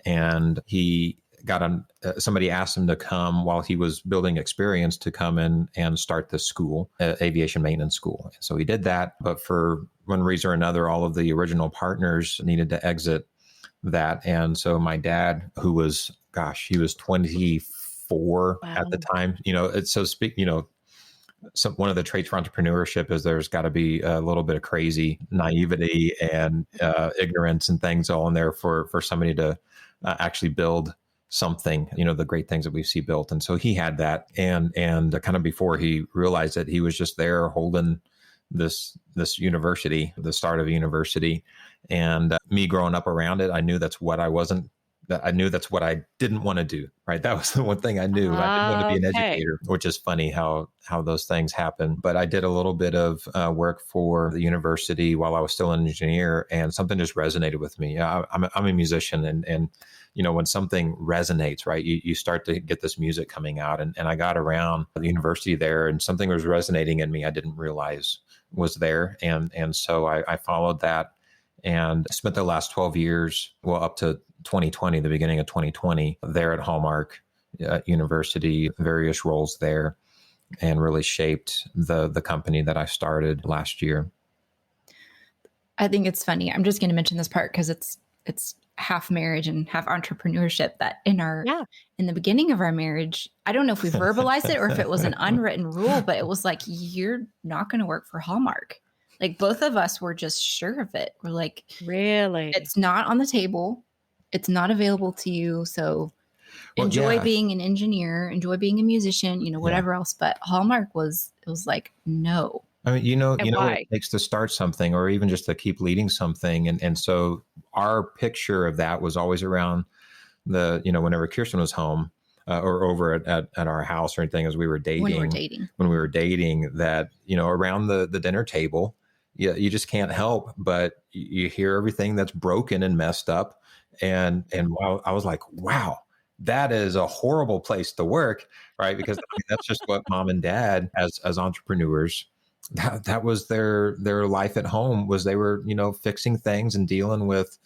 And he got on, somebody asked him to come while he was building experience to come in and start this school, aviation maintenance school. And so he did that. But for one reason or another, all of the original partners needed to exit that. And so my dad, who was, he was 24 at the time, it's so one of the traits for entrepreneurship is there's got to be a little bit of crazy naivety and ignorance and things all in there for somebody to actually build something, the great things that we see built. And so he had that. And kind of before he realized it, he was just there holding this university, the start of a university. And me growing up around it, I knew that's what that's what I didn't want to do, right? That was the one thing I knew. I didn't want to be an educator, which is funny how those things happen. But I did a little bit of work for the university while I was still an engineer, and something just resonated with me. I'm a musician, and when something resonates, right, you start to get this music coming out. And I got around the university there, and something was resonating in me I didn't realize was there. And so I followed that and spent the last 12 years, up to 2020, the beginning of 2020, there at Hallmark University, various roles there, and really shaped the company that I started last year. I think it's funny. I'm just going to mention this part because it's half marriage and half entrepreneurship. That in the beginning of our marriage, I don't know if we verbalized it or if it was an unwritten rule, but it was like, you're not going to work for Hallmark. Like both of us were just sure of it. We're like, really, it's not on the table. It's not available to you. So enjoy being an engineer, enjoy being a musician, whatever else. But Hallmark it was like, no. I mean, what it takes to start something or even just to keep leading something. And so our picture of that was always around whenever Kierstan was home or over at our house or anything as we were dating. When we were dating that, around the dinner table, you just can't help but you hear everything that's broken and messed up. And I was like, wow, that is a horrible place to work, right? Because that's just what mom and dad as entrepreneurs, that was their life at home was they were, fixing things and dealing with,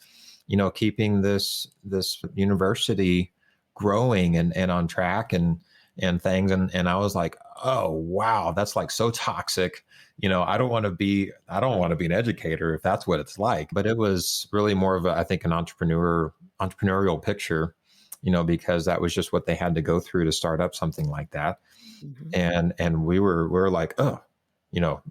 keeping this university growing and on track and things. And I was like, oh, wow, that's like so toxic. I don't want to be an educator if that's what it's like. But it was really more of I think an entrepreneurial picture, because that was just what they had to go through to start up something like that. Mm-hmm. And we were like, oh,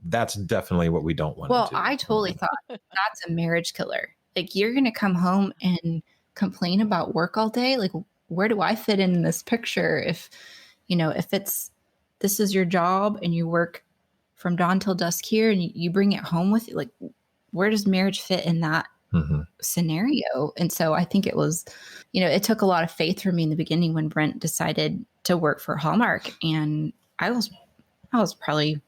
that's definitely what we don't want to do. Well, I totally thought that's a marriage killer. Like you're going to come home and complain about work all day. Like, where do I fit in this picture? If this is your job and you work from dawn till dusk here and you bring it home with you, like, where does marriage fit in that scenario? And so I think it was, it took a lot of faith for me in the beginning when Brent decided to work for Hallmark. And I was probably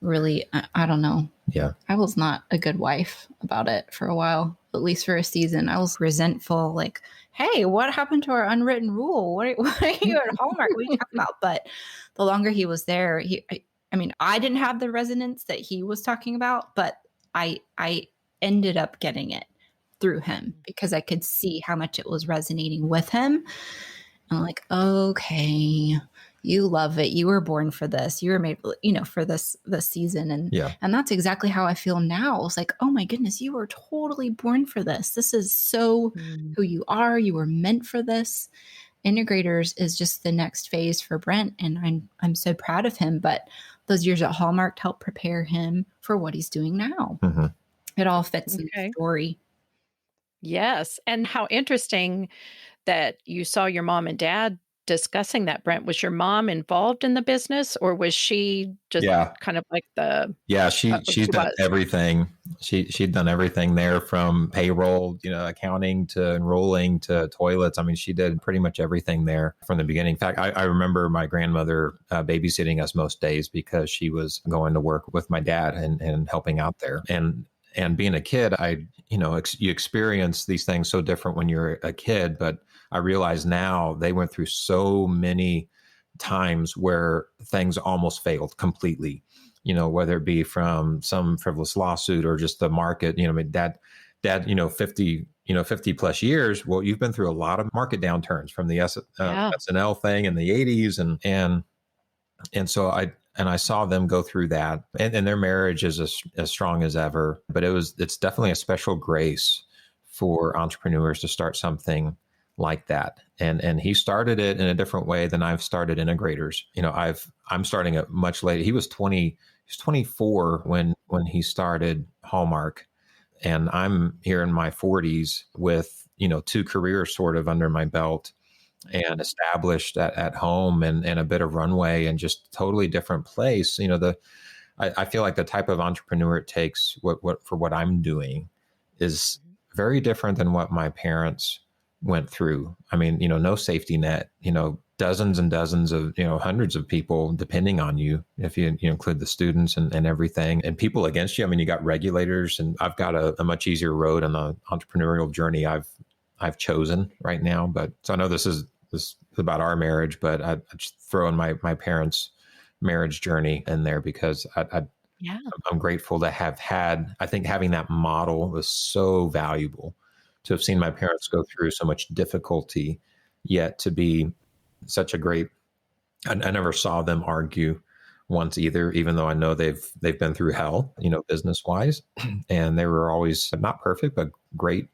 really, I don't know. Yeah. I was not a good wife about it for a while, at least for a season. I was resentful, like, hey, what happened to our unwritten rule? What are you at Hallmark? What are you talking about? But the longer he was there, I mean, I didn't have the resonance that he was talking about, but I ended up getting it through him because I could see how much it was resonating with him. I'm like, okay, you love it. You were born for this. You were made, for this season. And that's exactly how I feel now. It's like, oh my goodness, you were totally born for this. This is so who you are. You were meant for this. Integreators is just the next phase for Brent. And I'm so proud of him. But those years at Hallmark helped prepare him for what he's doing now. Mm-hmm. It all fits in the story. Yes. And how interesting that you saw your mom and dad discussing that, Brent. Was your mom involved in the business, or was she just kind of like the... Yeah, she's done everything. She'd done everything there, from payroll, accounting, to enrolling, to toilets. I mean, she did pretty much everything there from the beginning. In fact, I remember my grandmother babysitting us most days because she was going to work with my dad and helping out there. And being a kid, you experience these things so different when you're a kid, but I realize now they went through so many times where things almost failed completely, whether it be from some frivolous lawsuit or just the market. Dad, 50 plus years. Well, you've been through a lot of market downturns, from the SNL thing in the 80s. And so I saw them go through that, and their marriage is as strong as ever. But it's definitely a special grace for entrepreneurs to start something like that. And he started it in a different way than I've started Integreators. I'm starting it much later. He was 24 when he started Hallmark, and I'm here in my 40s with, 2 careers sort of under my belt, and established at home, and a bit of runway, and just totally different place. I feel like the type of entrepreneur it takes for what I'm doing is very different than what my parents went through. I mean, no safety net, dozens and dozens of, hundreds of people depending on you, if you include the students and everything, and people against you. I mean, you got regulators, and I've got a much easier road on the entrepreneurial journey I've chosen right now. But so I know this is about our marriage, but I just throw in my parents' marriage journey in there, because I'm grateful to have had. I think having that model was so valuable, to have seen my parents go through so much difficulty, yet to be such a great. I never saw them argue once either, even though I know they've been through hell, business wise, and they were always not perfect, but great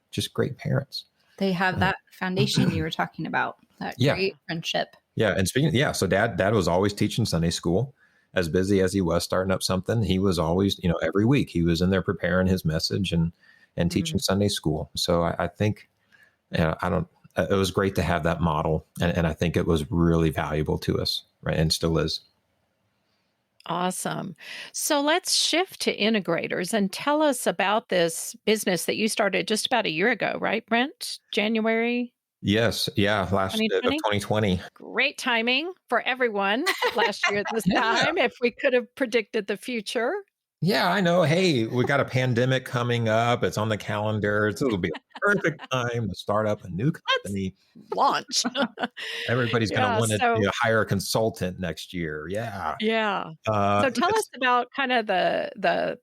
parents. They have that foundation you were talking about, that great friendship. Yeah. And so dad was always teaching Sunday school. As busy as he was starting up something, he was always, every week he was in there preparing his message and teaching Sunday school. So I think, it was great to have that model. And I think it was really valuable to us, right? And still is. Awesome. So let's shift to Integreators and tell us about this business that you started just about a year ago, right, Brent? January? Yes. Yeah. Last 2020. Great timing for everyone last year at this time, if we could have predicted the future. Yeah, I know. Hey, we got a pandemic coming up. It's on the calendar. It'll be a perfect time to start up a new company. Launch. Everybody's going to want to hire a consultant next year. Yeah. Yeah. So tell us about kind of the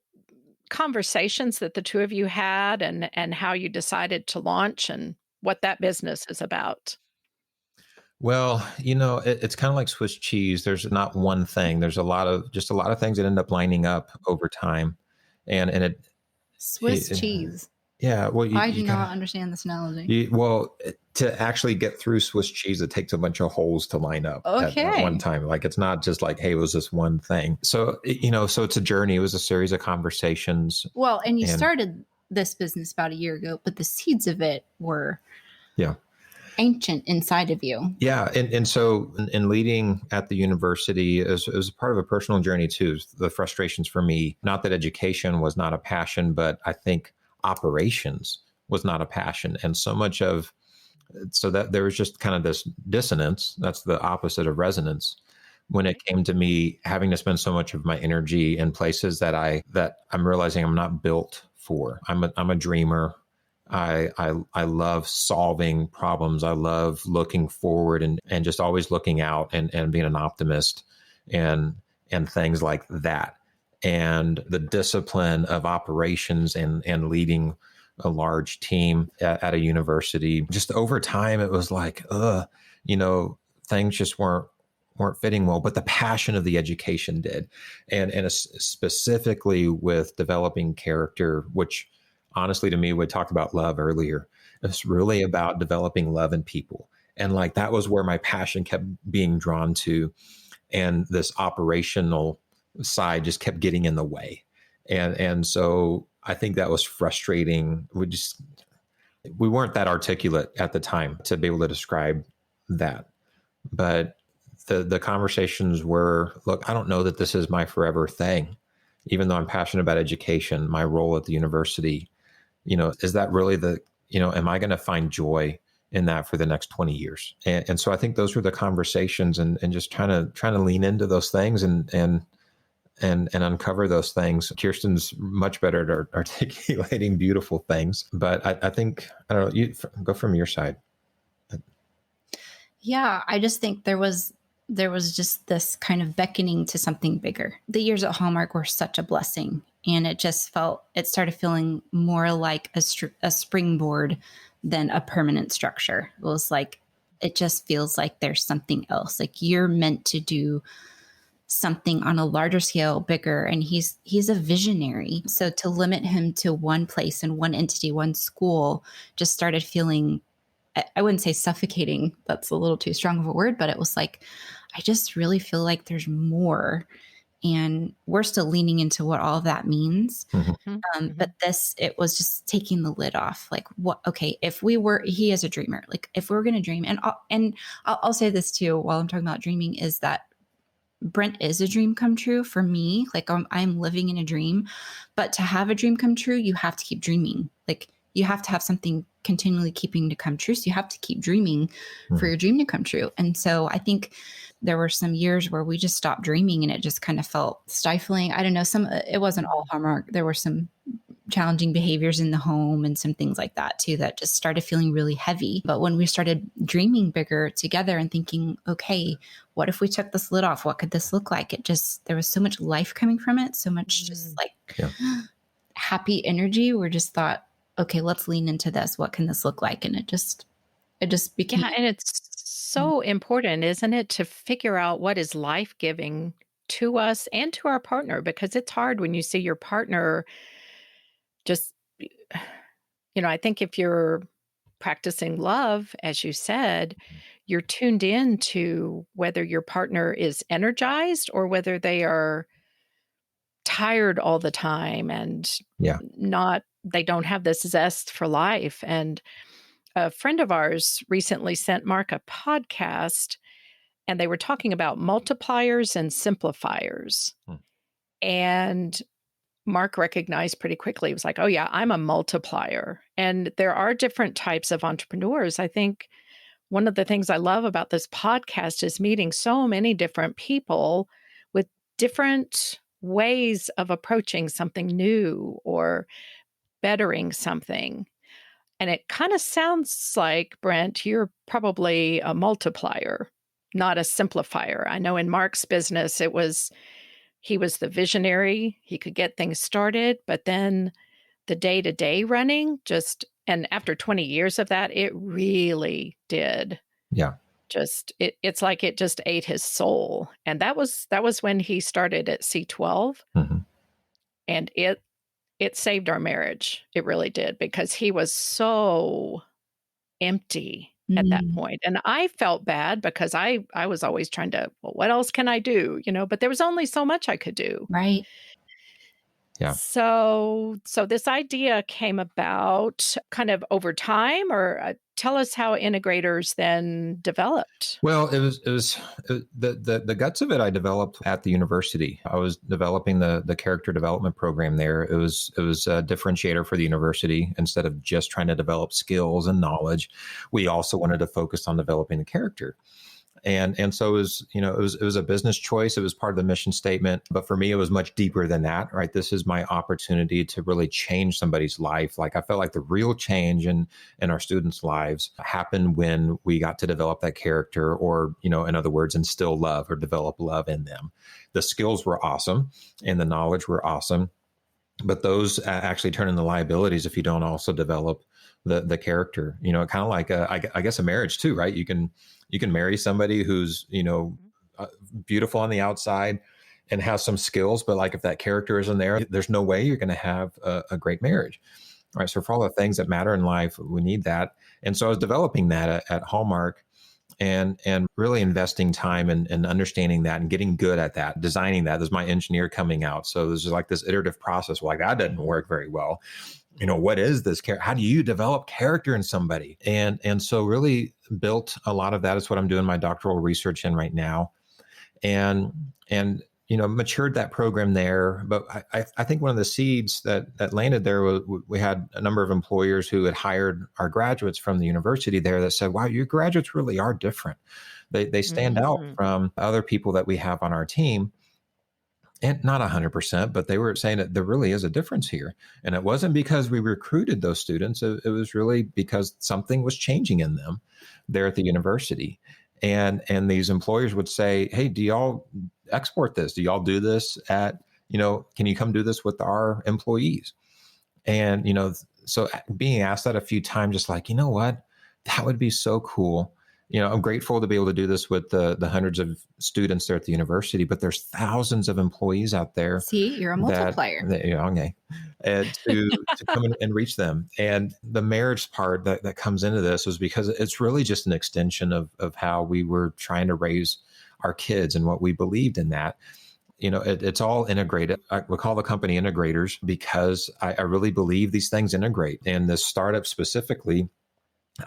conversations that the two of you had, and how you decided to launch, and what that business is about. Well, it's kind of like Swiss cheese. There's not one thing. There's a lot of things that end up lining up over time, and it Swiss cheese. Yeah. Well, I do not understand this analogy. To actually get through Swiss cheese, it takes a bunch of holes to line up at one time. Like, it's not just like, hey, it was this one thing. So, so it's a journey. It was a series of conversations. Well, and you started this business about a year ago, but the seeds of it were ancient inside of you. Yeah. And so in leading at the university, it was part of a personal journey too. The frustrations for me, not that education was not a passion, but I think operations was not a passion. And so that there was just kind of this dissonance. That's the opposite of resonance. when it came to me having to spend so much of my energy in places that I'm realizing I'm not built for. I'm a dreamer. I love solving problems. I love looking forward and just always looking out and being an optimist and things like that. And the discipline of operations and leading a large team at a university, just over time, it was like, things just weren't fitting well, but the passion of the education did. And specifically with developing character, which honestly to me, we talked about love earlier. It's really about developing love in people. And like, that was where my passion kept being drawn to. And this operational side just kept getting in the way. And so I think that was frustrating. We weren't that articulate at the time to be able to describe that. But the conversations were, look, I don't know that this is my forever thing. Even though I'm passionate about education, my role at the university, is that really am I going to find joy in that for the next 20 years? And so I think those were the conversations and just trying to lean into those things and uncover those things. Kierstan's much better at articulating beautiful things, but I think, I don't know, you go from your side. Yeah, I just think there was just this kind of beckoning to something bigger. The years at Hallmark were such a blessing, and it started feeling more like a springboard than a permanent structure. It was like, it just feels like there's something else. Like, you're meant to do something on a larger scale, bigger, and he's a visionary. So to limit him to one place and one entity, one school, just started feeling, I wouldn't say suffocating. That's a little too strong of a word, but it was like, I just really feel like there's more, and we're still leaning into what all of that means. Mm-hmm. But it was just taking the lid off. Like, what? Okay, he is a dreamer. Like, if we're going to dream, and I'll say this too, while I'm talking about dreaming, is that Brent is a dream come true for me. Like, I'm living in a dream, but to have a dream come true, you have to keep dreaming. Like, you have to have something continually keeping to come true. So you have to keep dreaming for your dream to come true. And so I think there were some years where we just stopped dreaming and it just kind of felt stifling. I don't know. It wasn't all Hallmark. There were some challenging behaviors in the home and some things like that too, that just started feeling really heavy. But when we started dreaming bigger together and thinking, okay, what if we took this lid off? What could this look like? There was so much life coming from it. So much just happy energy. We just thought, okay, let's lean into this. What can this look like? And it just became. Yeah, and it's so important, isn't it, to figure out what is life-giving to us and to our partner, because it's hard when you see your partner just, I think if you're practicing love, as you said, you're tuned in to whether your partner is energized or whether they are tired all the time and they don't have this zest for life. And a friend of ours recently sent Mark a podcast, and they were talking about multipliers and simplifiers. And Mark recognized pretty quickly, he was like, oh yeah, I'm a multiplier. And there are different types of entrepreneurs. I think one of the things I love about this podcast is meeting so many different people with different ways of approaching something new or bettering something. And it kind of sounds like, Brent, you're probably a multiplier, not a simplifier. I know in Mark's business, he was the visionary. He could get things started, but then the day-to-day running and after 20 years of that, it really did. Yeah. It's like it just ate his soul. And that was when he started at C12. Mm-hmm. And it saved our marriage. It really did, because he was so empty at that point. And I felt bad because I was always trying to, well, what else can I do? But there was only so much I could do. Right. Yeah. So this idea came about kind of over time, or tell us how Integreaters then developed. Well, it was the guts of it I developed at the university. I was developing the character development program there. It was a differentiator for the university. Instead of just trying to develop skills and knowledge, we also wanted to focus on developing the character. And so it was a business choice. It was part of the mission statement. But for me, it was much deeper than that, right? This is my opportunity to really change somebody's life. Like, I felt like the real change in our students' lives happened when we got to develop that character, or, in other words, instill love or develop love in them. The skills were awesome and the knowledge were awesome, but those actually turn into liabilities if you don't also develop the character. Kind of like I guess a marriage too, right? You can marry somebody who's beautiful on the outside and has some skills, but like if that character isn't there, there's no way you're going to have a great marriage, right? So for all the things that matter in life, we need that. And so I was developing that at Hallmark, and really investing time and understanding that and getting good at that, designing that. There's my engineer coming out. So there's like this iterative process. Well, like, that doesn't work very well. What is this character? How do you develop character in somebody? And so really built a lot of that. Is what I'm doing my doctoral research in right now. And matured that program there. But I think one of the seeds that landed there was, we had a number of employers who had hired our graduates from the university there that said, wow, your graduates really are different. They stand out from other people that we have on our team. And not 100%, but they were saying that there really is a difference here. And it wasn't because we recruited those students. It was really because something was changing in them there at the university. And these employers would say, hey, do y'all export this? Do y'all do this at, can you come do this with our employees? And, so being asked that a few times, just like, what, that would be so cool. I'm grateful to be able to do this with the hundreds of students there at the university, but there's thousands of employees out there. See, you're a multiplier. To come in and reach them. And the marriage part that comes into this was because it's really just an extension of how we were trying to raise our kids and what we believed in that. It's all integrated. We call the company Integreaters because I really believe these things integrate. And this startup specifically,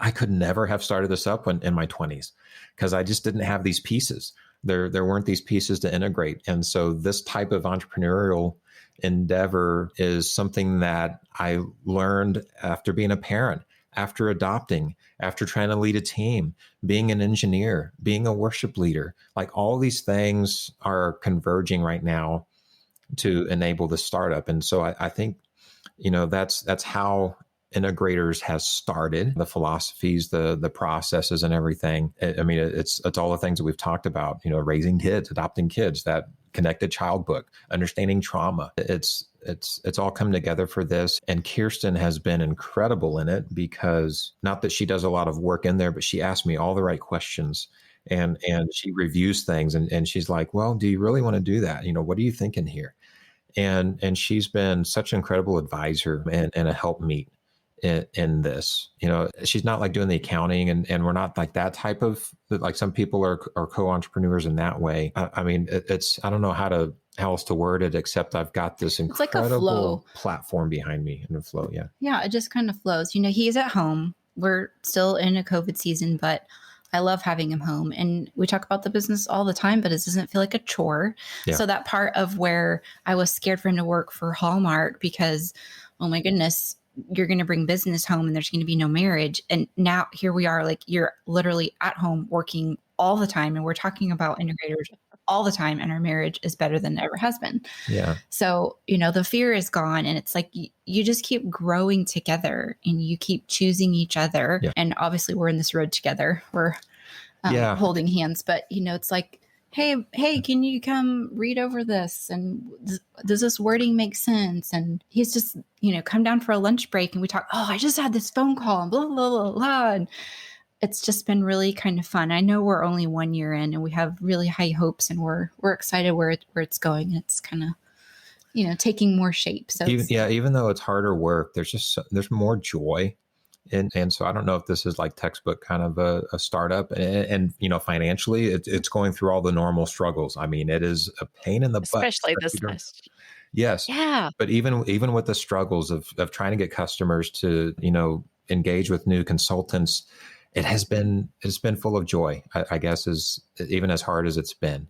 I could never have started this up in my 20s because I just didn't have these pieces. There weren't these pieces to integrate. And so this type of entrepreneurial endeavor is something that I learned after being a parent, after adopting, after trying to lead a team, being an engineer, being a worship leader. Like, all these things are converging right now to enable the startup. And so I think, that's how Integreaters has started. The philosophies, the processes, and everything. It's all the things that we've talked about. Raising kids, adopting kids, that connected child book, understanding trauma. It's all come together for this. And Kierstan has been incredible in it, because not that she does a lot of work in there, but she asks me all the right questions. And she reviews things, and she's like, well, do you really want to do that? What are you thinking here? And she's been such an incredible advisor and a helpmeet in this. She's not like doing the accounting, and we're not like that type of, like some people are co-entrepreneurs in that way. It's I don't know how else to word it, except I've got this incredible platform behind me in the flow. Yeah, it just kind of flows. He's at home. We're still in a COVID season, but I love having him home. And we talk about the business all the time, but it doesn't feel like a chore. Yeah. So that part of where I was scared for him to work for Hallmark because, oh my goodness, you're going to bring business home and there's going to be no marriage. And now here we are, like, you're literally at home working all the time. And we're talking about Integreaters all the time. And our marriage is better than it ever has been. Yeah. So, the fear is gone. And it's like, you just keep growing together and you keep choosing each other. Yeah. And obviously we're in this road together. We're holding hands, but it's like, Hey, can you come read over this? And does this wording make sense? And he's just, come down for a lunch break and we talk, I just had this phone call and blah, blah, blah, blah. And it's just been really kind of fun. I know we're only 1 year in and we have really high hopes and we're excited where it's going. And it's kind of, taking more shape. So even though it's harder work, there's more joy. And so I don't know if this is like textbook kind of a startup, and financially it's going through all the normal struggles. It is a pain in the butt. Especially this last. Yes. Yeah. But even with the struggles of trying to get customers to, engage with new consultants, it's been full of joy, I guess, is even as hard as it's been.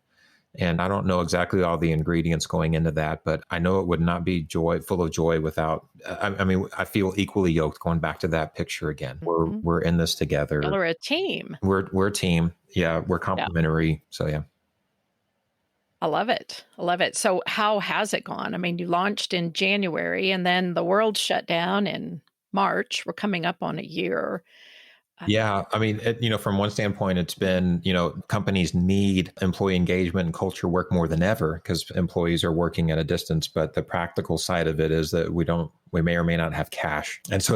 And I don't know exactly all the ingredients going into that, but I know it would not be full of joy without, I mean, I feel equally yoked going back to that picture again. We're in this together. Y'all are a team. We're a team. Yeah. We're complementary. Yeah. So yeah. I love it. I love it. So how has it gone? I mean, you launched in January and then the world shut down in March. We're coming up on a year. Yeah. I mean, from one standpoint, it's been, companies need employee engagement and culture work more than ever because employees are working at a distance. But the practical side of it is that we may or may not have cash. And so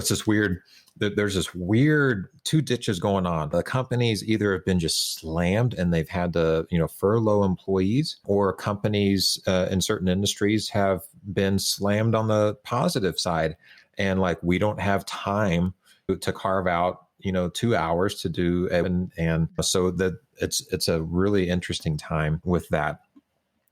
there's this weird two ditches going on. The companies either have been just slammed and they've had to, furlough employees, or companies in certain industries have been slammed on the positive side. And we don't have time to carve out 2 hours to do, and so that it's a really interesting time with that.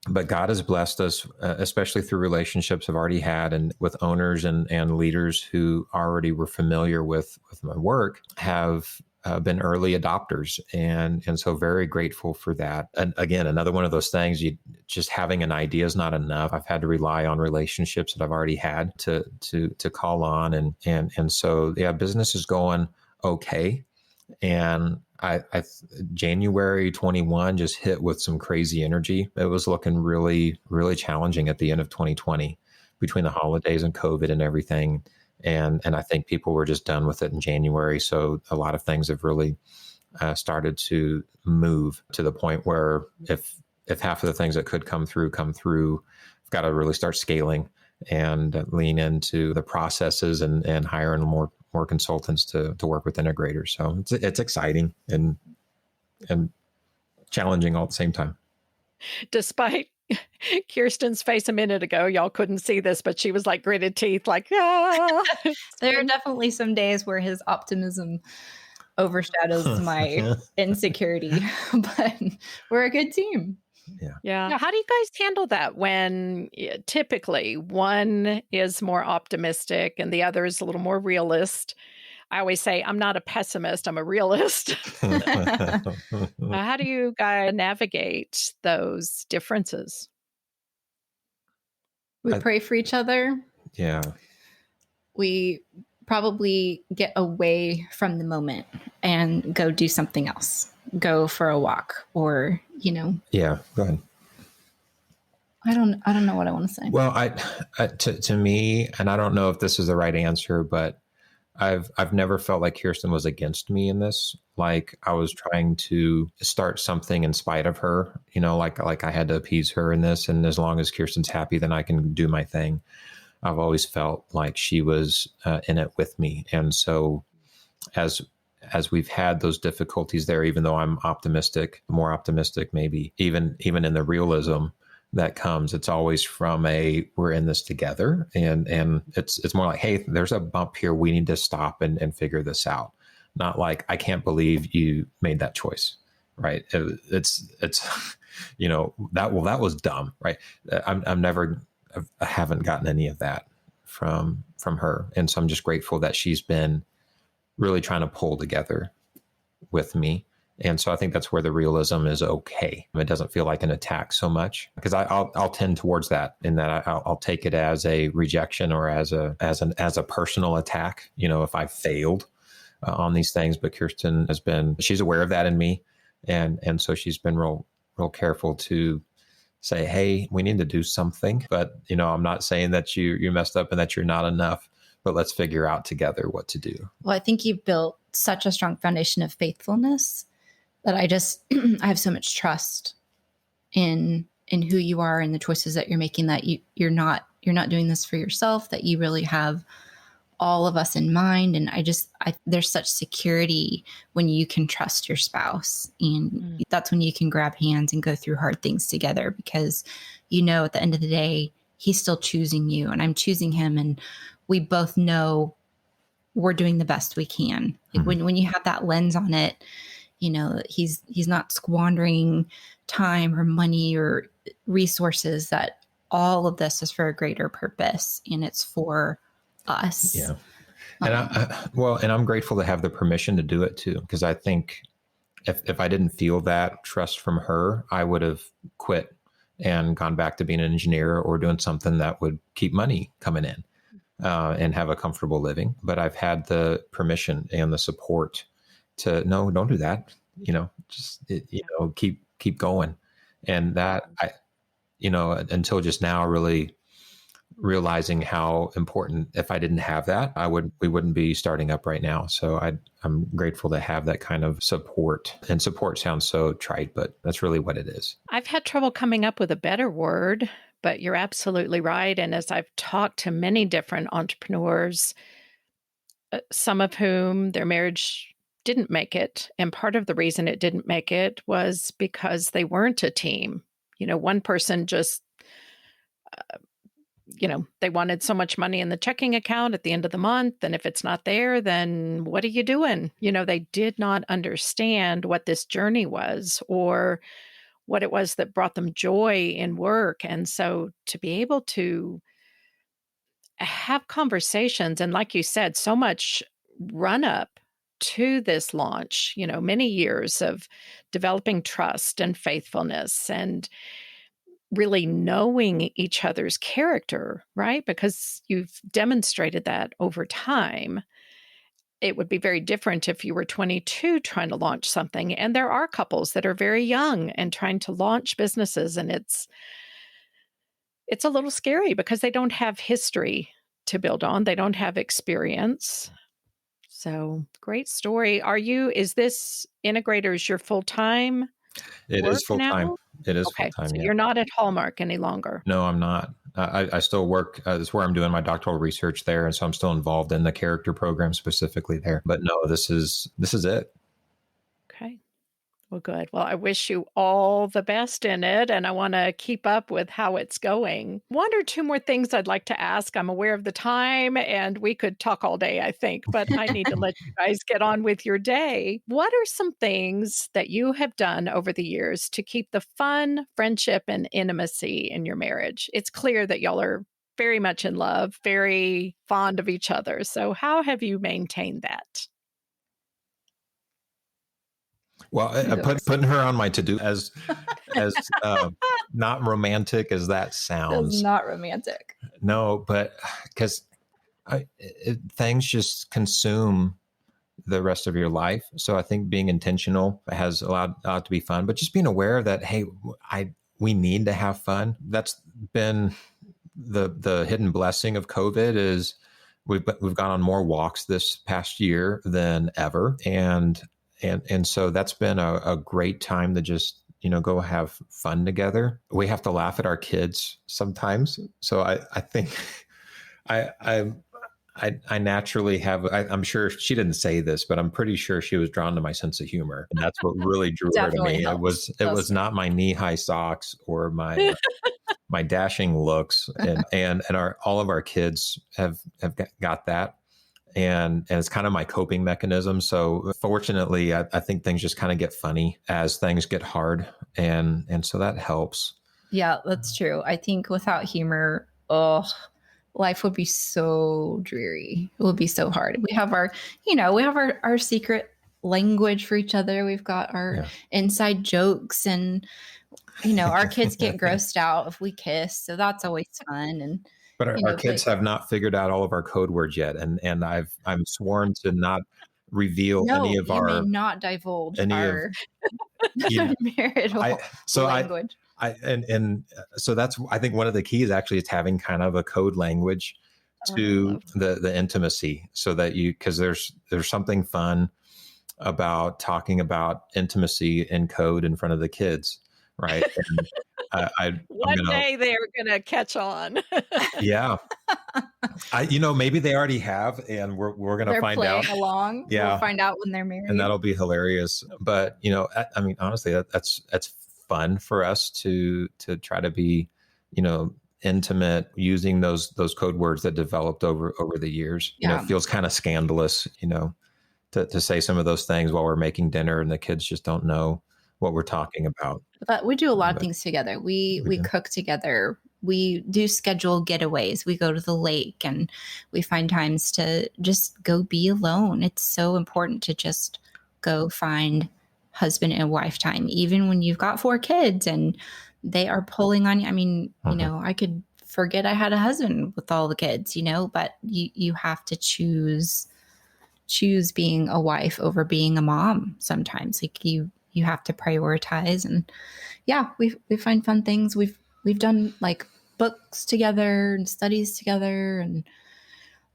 But God has blessed us, especially through relationships I've already had, and with owners and leaders who already were familiar with my work, have been early adopters, and so very grateful for that. And again, another one of those things, just having an idea is not enough. I've had to rely on relationships that I've already had to call on, and so yeah, business is going okay. And I January 21 just hit with some crazy energy. It was looking really, really challenging at the end of 2020 between the holidays and COVID and everything. And I think people were just done with it in January. So a lot of things have really started to move to the point where if half of the things that could come through, I've got to really start scaling and lean into the processes and hiring more consultants to work with integrators. So it's exciting and challenging all at the same time. Despite Kierstan's face a minute ago, y'all couldn't see this, but she was like gritted teeth, like, ah. There are definitely some days where his optimism overshadows my insecurity, but we're a good team. Yeah. Now, how do you guys handle that when typically one is more optimistic and the other is a little more realist? I always say, I'm not a pessimist, I'm a realist. How do you guys navigate those differences? We pray for each other. Yeah. We probably get away from the moment and go do something else. Go for a walk, or Yeah, go ahead. I don't know what I want to say. Well, to me, and I don't know if this is the right answer, but I've never felt like Kierstan was against me in this. Like I was trying to start something in spite of her, like I had to appease her in this. And as long as Kierstan's happy, then I can do my thing. I've always felt like she was in it with me. And so as we've had those difficulties there, even though I'm more optimistic, maybe even in the realism that comes, it's always from we're in this together. And it's more like, hey, there's a bump here. We need to stop and figure this out. Not like, I can't believe you made that choice. Right. It's that was dumb. Right. I haven't gotten any of that from her. And so I'm just grateful that she's been really trying to pull together with me. And so I think that's where the realism is okay. It doesn't feel like an attack so much, because I'll tend towards that, in that I'll take it as a rejection or as a personal attack, if I failed on these things. But Kierstan she's aware of that in me. And so she's been real careful to say, hey, we need to do something. But, I'm not saying that you messed up and that you're not enough, but let's figure out together what to do. Well, I think you've built such a strong foundation of faithfulness that I have so much trust in who you are and the choices that you're making, that you're not doing this for yourself, that you really have all of us in mind. And there's such security when you can trust your spouse, and that's when you can grab hands and go through hard things together, because at the end of the day, he's still choosing you and I'm choosing him, and we both know we're doing the best we can. Mm-hmm. When you have that lens on it, he's not squandering time or money or resources, that all of this is for a greater purpose and it's for us. Yeah. And I'm grateful to have the permission to do it too, because I think if I didn't feel that trust from her, I would have quit and gone back to being an engineer or doing something that would keep money coming in and have a comfortable living. But I've had the permission and the support to, no, don't do that. Keep going. And that until just now, really realizing how important, if I didn't have that, we wouldn't be starting up right now. So I'm grateful to have that kind of support. And support sounds so trite, but that's really what it is. I've had trouble coming up with a better word, but you're absolutely right. And as I've talked to many different entrepreneurs, some of whom their marriage didn't make it, and part of the reason it didn't make it was because they weren't a team. One person just they wanted so much money in the checking account at the end of the month. And if it's not there, then what are you doing? They did not understand what this journey was or what it was that brought them joy in work. And so to be able to have conversations, and like you said, so much run up to this launch, many years of developing trust and faithfulness and really knowing each other's character, right? Because you've demonstrated that over time. It would be very different if you were 22 trying to launch something. And there are couples that are very young and trying to launch businesses. And it's a little scary because they don't have history to build on. They don't have experience. So great story. Is this Integreaters your full-time? It is full-time. Now? It is okay, full-time. So yeah. You're not at Hallmark any longer. No, I'm not. I still work. That's where I'm doing my doctoral research there. And so I'm still involved in the character program specifically there. But no, this is it. Okay. Well, good. Well, I wish you all the best in it, and I want to keep up with how it's going. One or two more things I'd like to ask. I'm aware of the time, and we could talk all day, I think, but I need to let you guys get on with your day. What are some things that you have done over the years to keep the fun, friendship, and intimacy in your marriage? It's clear that y'all are very much in love, very fond of each other. So how have you maintained that? Well, putting her on my to-do as not romantic as that sounds. It's not romantic. No, but because things just consume the rest of your life. So I think being intentional has allowed to be fun, but just being aware that, hey, we need to have fun. That's been the hidden blessing of COVID is we've gone on more walks this past year than ever. And so that's been a great time to just, go have fun together. We have to laugh at our kids sometimes. So I think I naturally have, I'm sure she didn't say this, but I'm pretty sure she was drawn to my sense of humor. And that's what really drew her to me. Helps. It was not my knee-high socks or my my dashing looks, and all of our kids have got that. And it's kind of my coping mechanism. So fortunately, I think things just kind of get funny as things get hard. And so that helps. Yeah, that's true. I think without humor, life would be so dreary. It would be so hard. We have our secret language for each other. We've got our inside jokes, and, our kids get grossed out if we kiss. So that's always fun. But our kids have not figured out all of our code words yet, and I'm sworn to not reveal any of our. You may not divulge our marital language. So that's, I think one of the keys actually is having kind of a code language to the intimacy, so that because there's something fun about talking about intimacy in code in front of the kids, right? And One day they're gonna catch on. Yeah, maybe they already have, and we're gonna find out. They're playing along. Yeah, we'll find out when they're married, and that'll be hilarious. But I mean, honestly, that's fun for us to try to be, intimate using those code words that developed over the years. It feels kind of scandalous, to say some of those things while we're making dinner and the kids just don't know what we're talking about. But we do a lot of things together. We cook together. We do schedule getaways. We go to the lake, and we find times to just go be alone. It's so important to just go find husband and wife time, even when you've got 4 kids and they are pulling on you. I mean, I could forget I had a husband with all the kids, but you have to choose being a wife over being a mom sometimes. Like you have to prioritize. And yeah, we find fun things. We've done like books together and studies together, and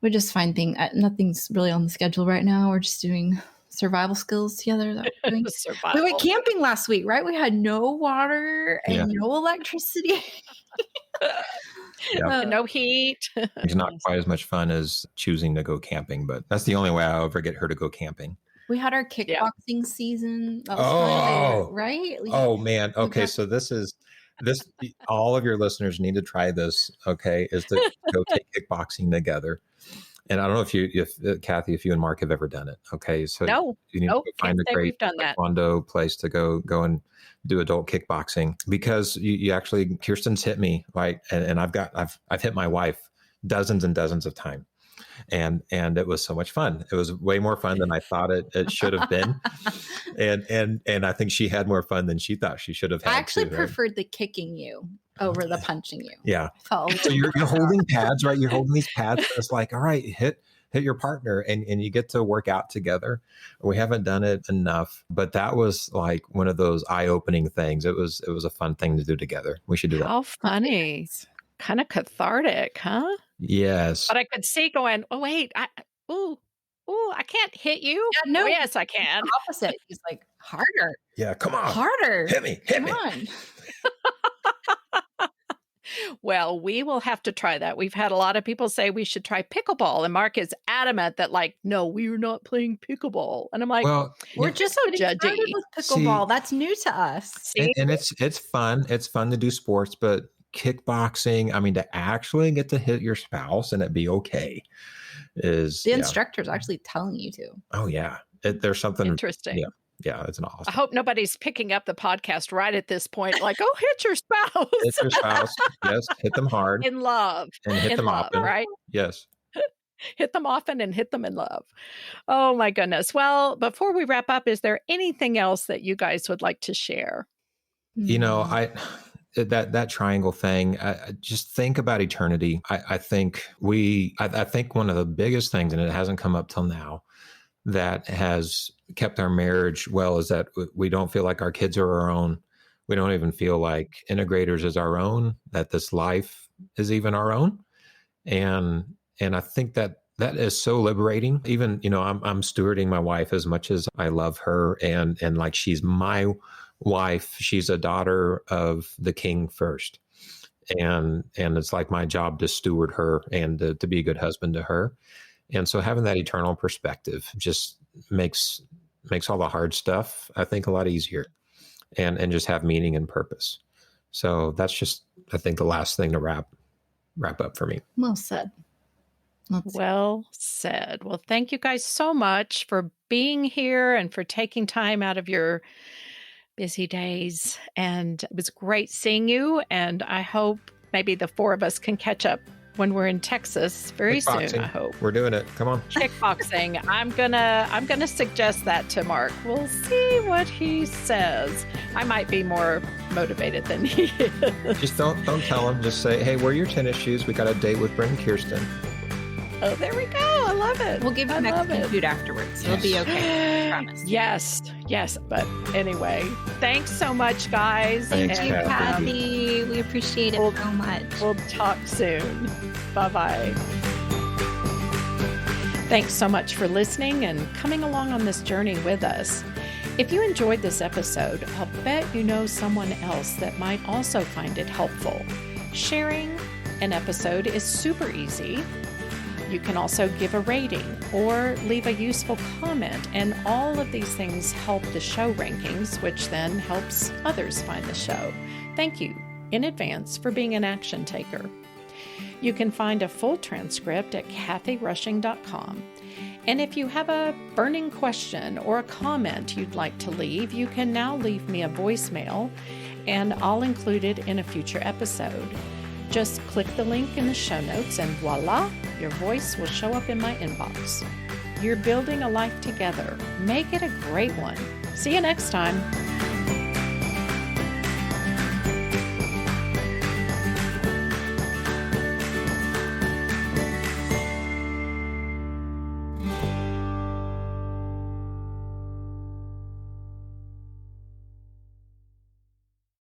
we just find nothing's really on the schedule right now. We're just doing survival skills together. That we're doing. We went camping last week, right? We had no water and no electricity. And no heat. It's not quite as much fun as choosing to go camping, but that's the only way I'll ever get her to go camping. We had our kickboxing season. That was fun, right? Oh man. Okay. So this all of your listeners need to try this. Okay. Is to go take kickboxing together. And I don't know if Catie, if you and Mark have ever done it. Okay. So you need to find a great taekwondo place to go and do adult kickboxing, because you actually, Kierstan's hit me, right? And I've hit my wife dozens and dozens of times. And it was so much fun. It was way more fun than I thought it should have been. And I think she had more fun than she thought she should have had. I actually preferred the kicking you over the punching you. Yeah. So you're holding pads, right? You're holding these pads. And it's like, all right, hit your partner and you get to work out together. We haven't done it enough, but that was like one of those eye-opening things. It was a fun thing to do together. We should do that. How funny. Kind of cathartic, huh? Yes. But I could see going, oh, wait, I can't hit you. Yeah, no. Oh, yes, I can. Opposite. He's like, harder. Yeah, come on. Harder. Hit me. Come on. Well, we will have to try that. We've had a lot of people say we should try pickleball. And Mark is adamant that no, we're not playing pickleball. And I'm like, we're just so judgy with pickleball. That's new to us. And it's fun. It's fun to do sports, but kickboxing, I mean, to actually get to hit your spouse and it be okay is... The instructor's actually telling you to. Oh, yeah. There's something... Interesting. Yeah, it's an awesome. I hope nobody's picking up the podcast right at this point. Like, hit your spouse. Hit your spouse. Yes, hit them hard. In love. And hit them often. Right? Yes. Hit them often and hit them in love. Oh, my goodness. Well, before we wrap up, is there anything else that you guys would like to share? That triangle thing, I just think about eternity. I think one of the biggest things, and it hasn't come up till now, that has kept our marriage well is that we don't feel like our kids are our own. We don't even feel like Integreaters is our own, that this life is even our own. And I think that is so liberating. Even, I'm stewarding my wife as much as I love her and like she's my wife. She's a daughter of the King first. And it's like my job to steward her and to be a good husband to her. And so having that eternal perspective just makes all the hard stuff, I think, a lot easier and just have meaning and purpose. So that's just, I think, the last thing to wrap up for me. Well said. Well said. Well, thank you guys so much for being here and for taking time out of your busy days. And it was great seeing you. And I hope maybe the 4 of us can catch up when we're in Texas very soon, I hope. We're doing it. Come on. Kickboxing. I'm gonna suggest that to Mark. We'll see what he says. I might be more motivated than he is. Just don't tell him. Just say, hey, wear your tennis shoes. We got a date with Brent Kierstan. Oh, there we go. I love it. We'll give you Mexican food afterwards. It'll be okay. I promise. Yes. But anyway, thanks so much, guys. Thank you, Catie. We appreciate it so much. We'll talk soon. Bye-bye. Thanks so much for listening and coming along on this journey with us. If you enjoyed this episode, I'll bet you know someone else that might also find it helpful. Sharing an episode is super easy. You can also give a rating or leave a useful comment, and all of these things help the show rankings, which then helps others find the show. Thank you in advance for being an action taker. You can find a full transcript at kathyrushing.com. And if you have a burning question or a comment you'd like to leave, you can now leave me a voicemail, and I'll include it in a future episode. Just click the link in the show notes and voila, your voice will show up in my inbox. You're building a life together. Make it a great one. See you next time.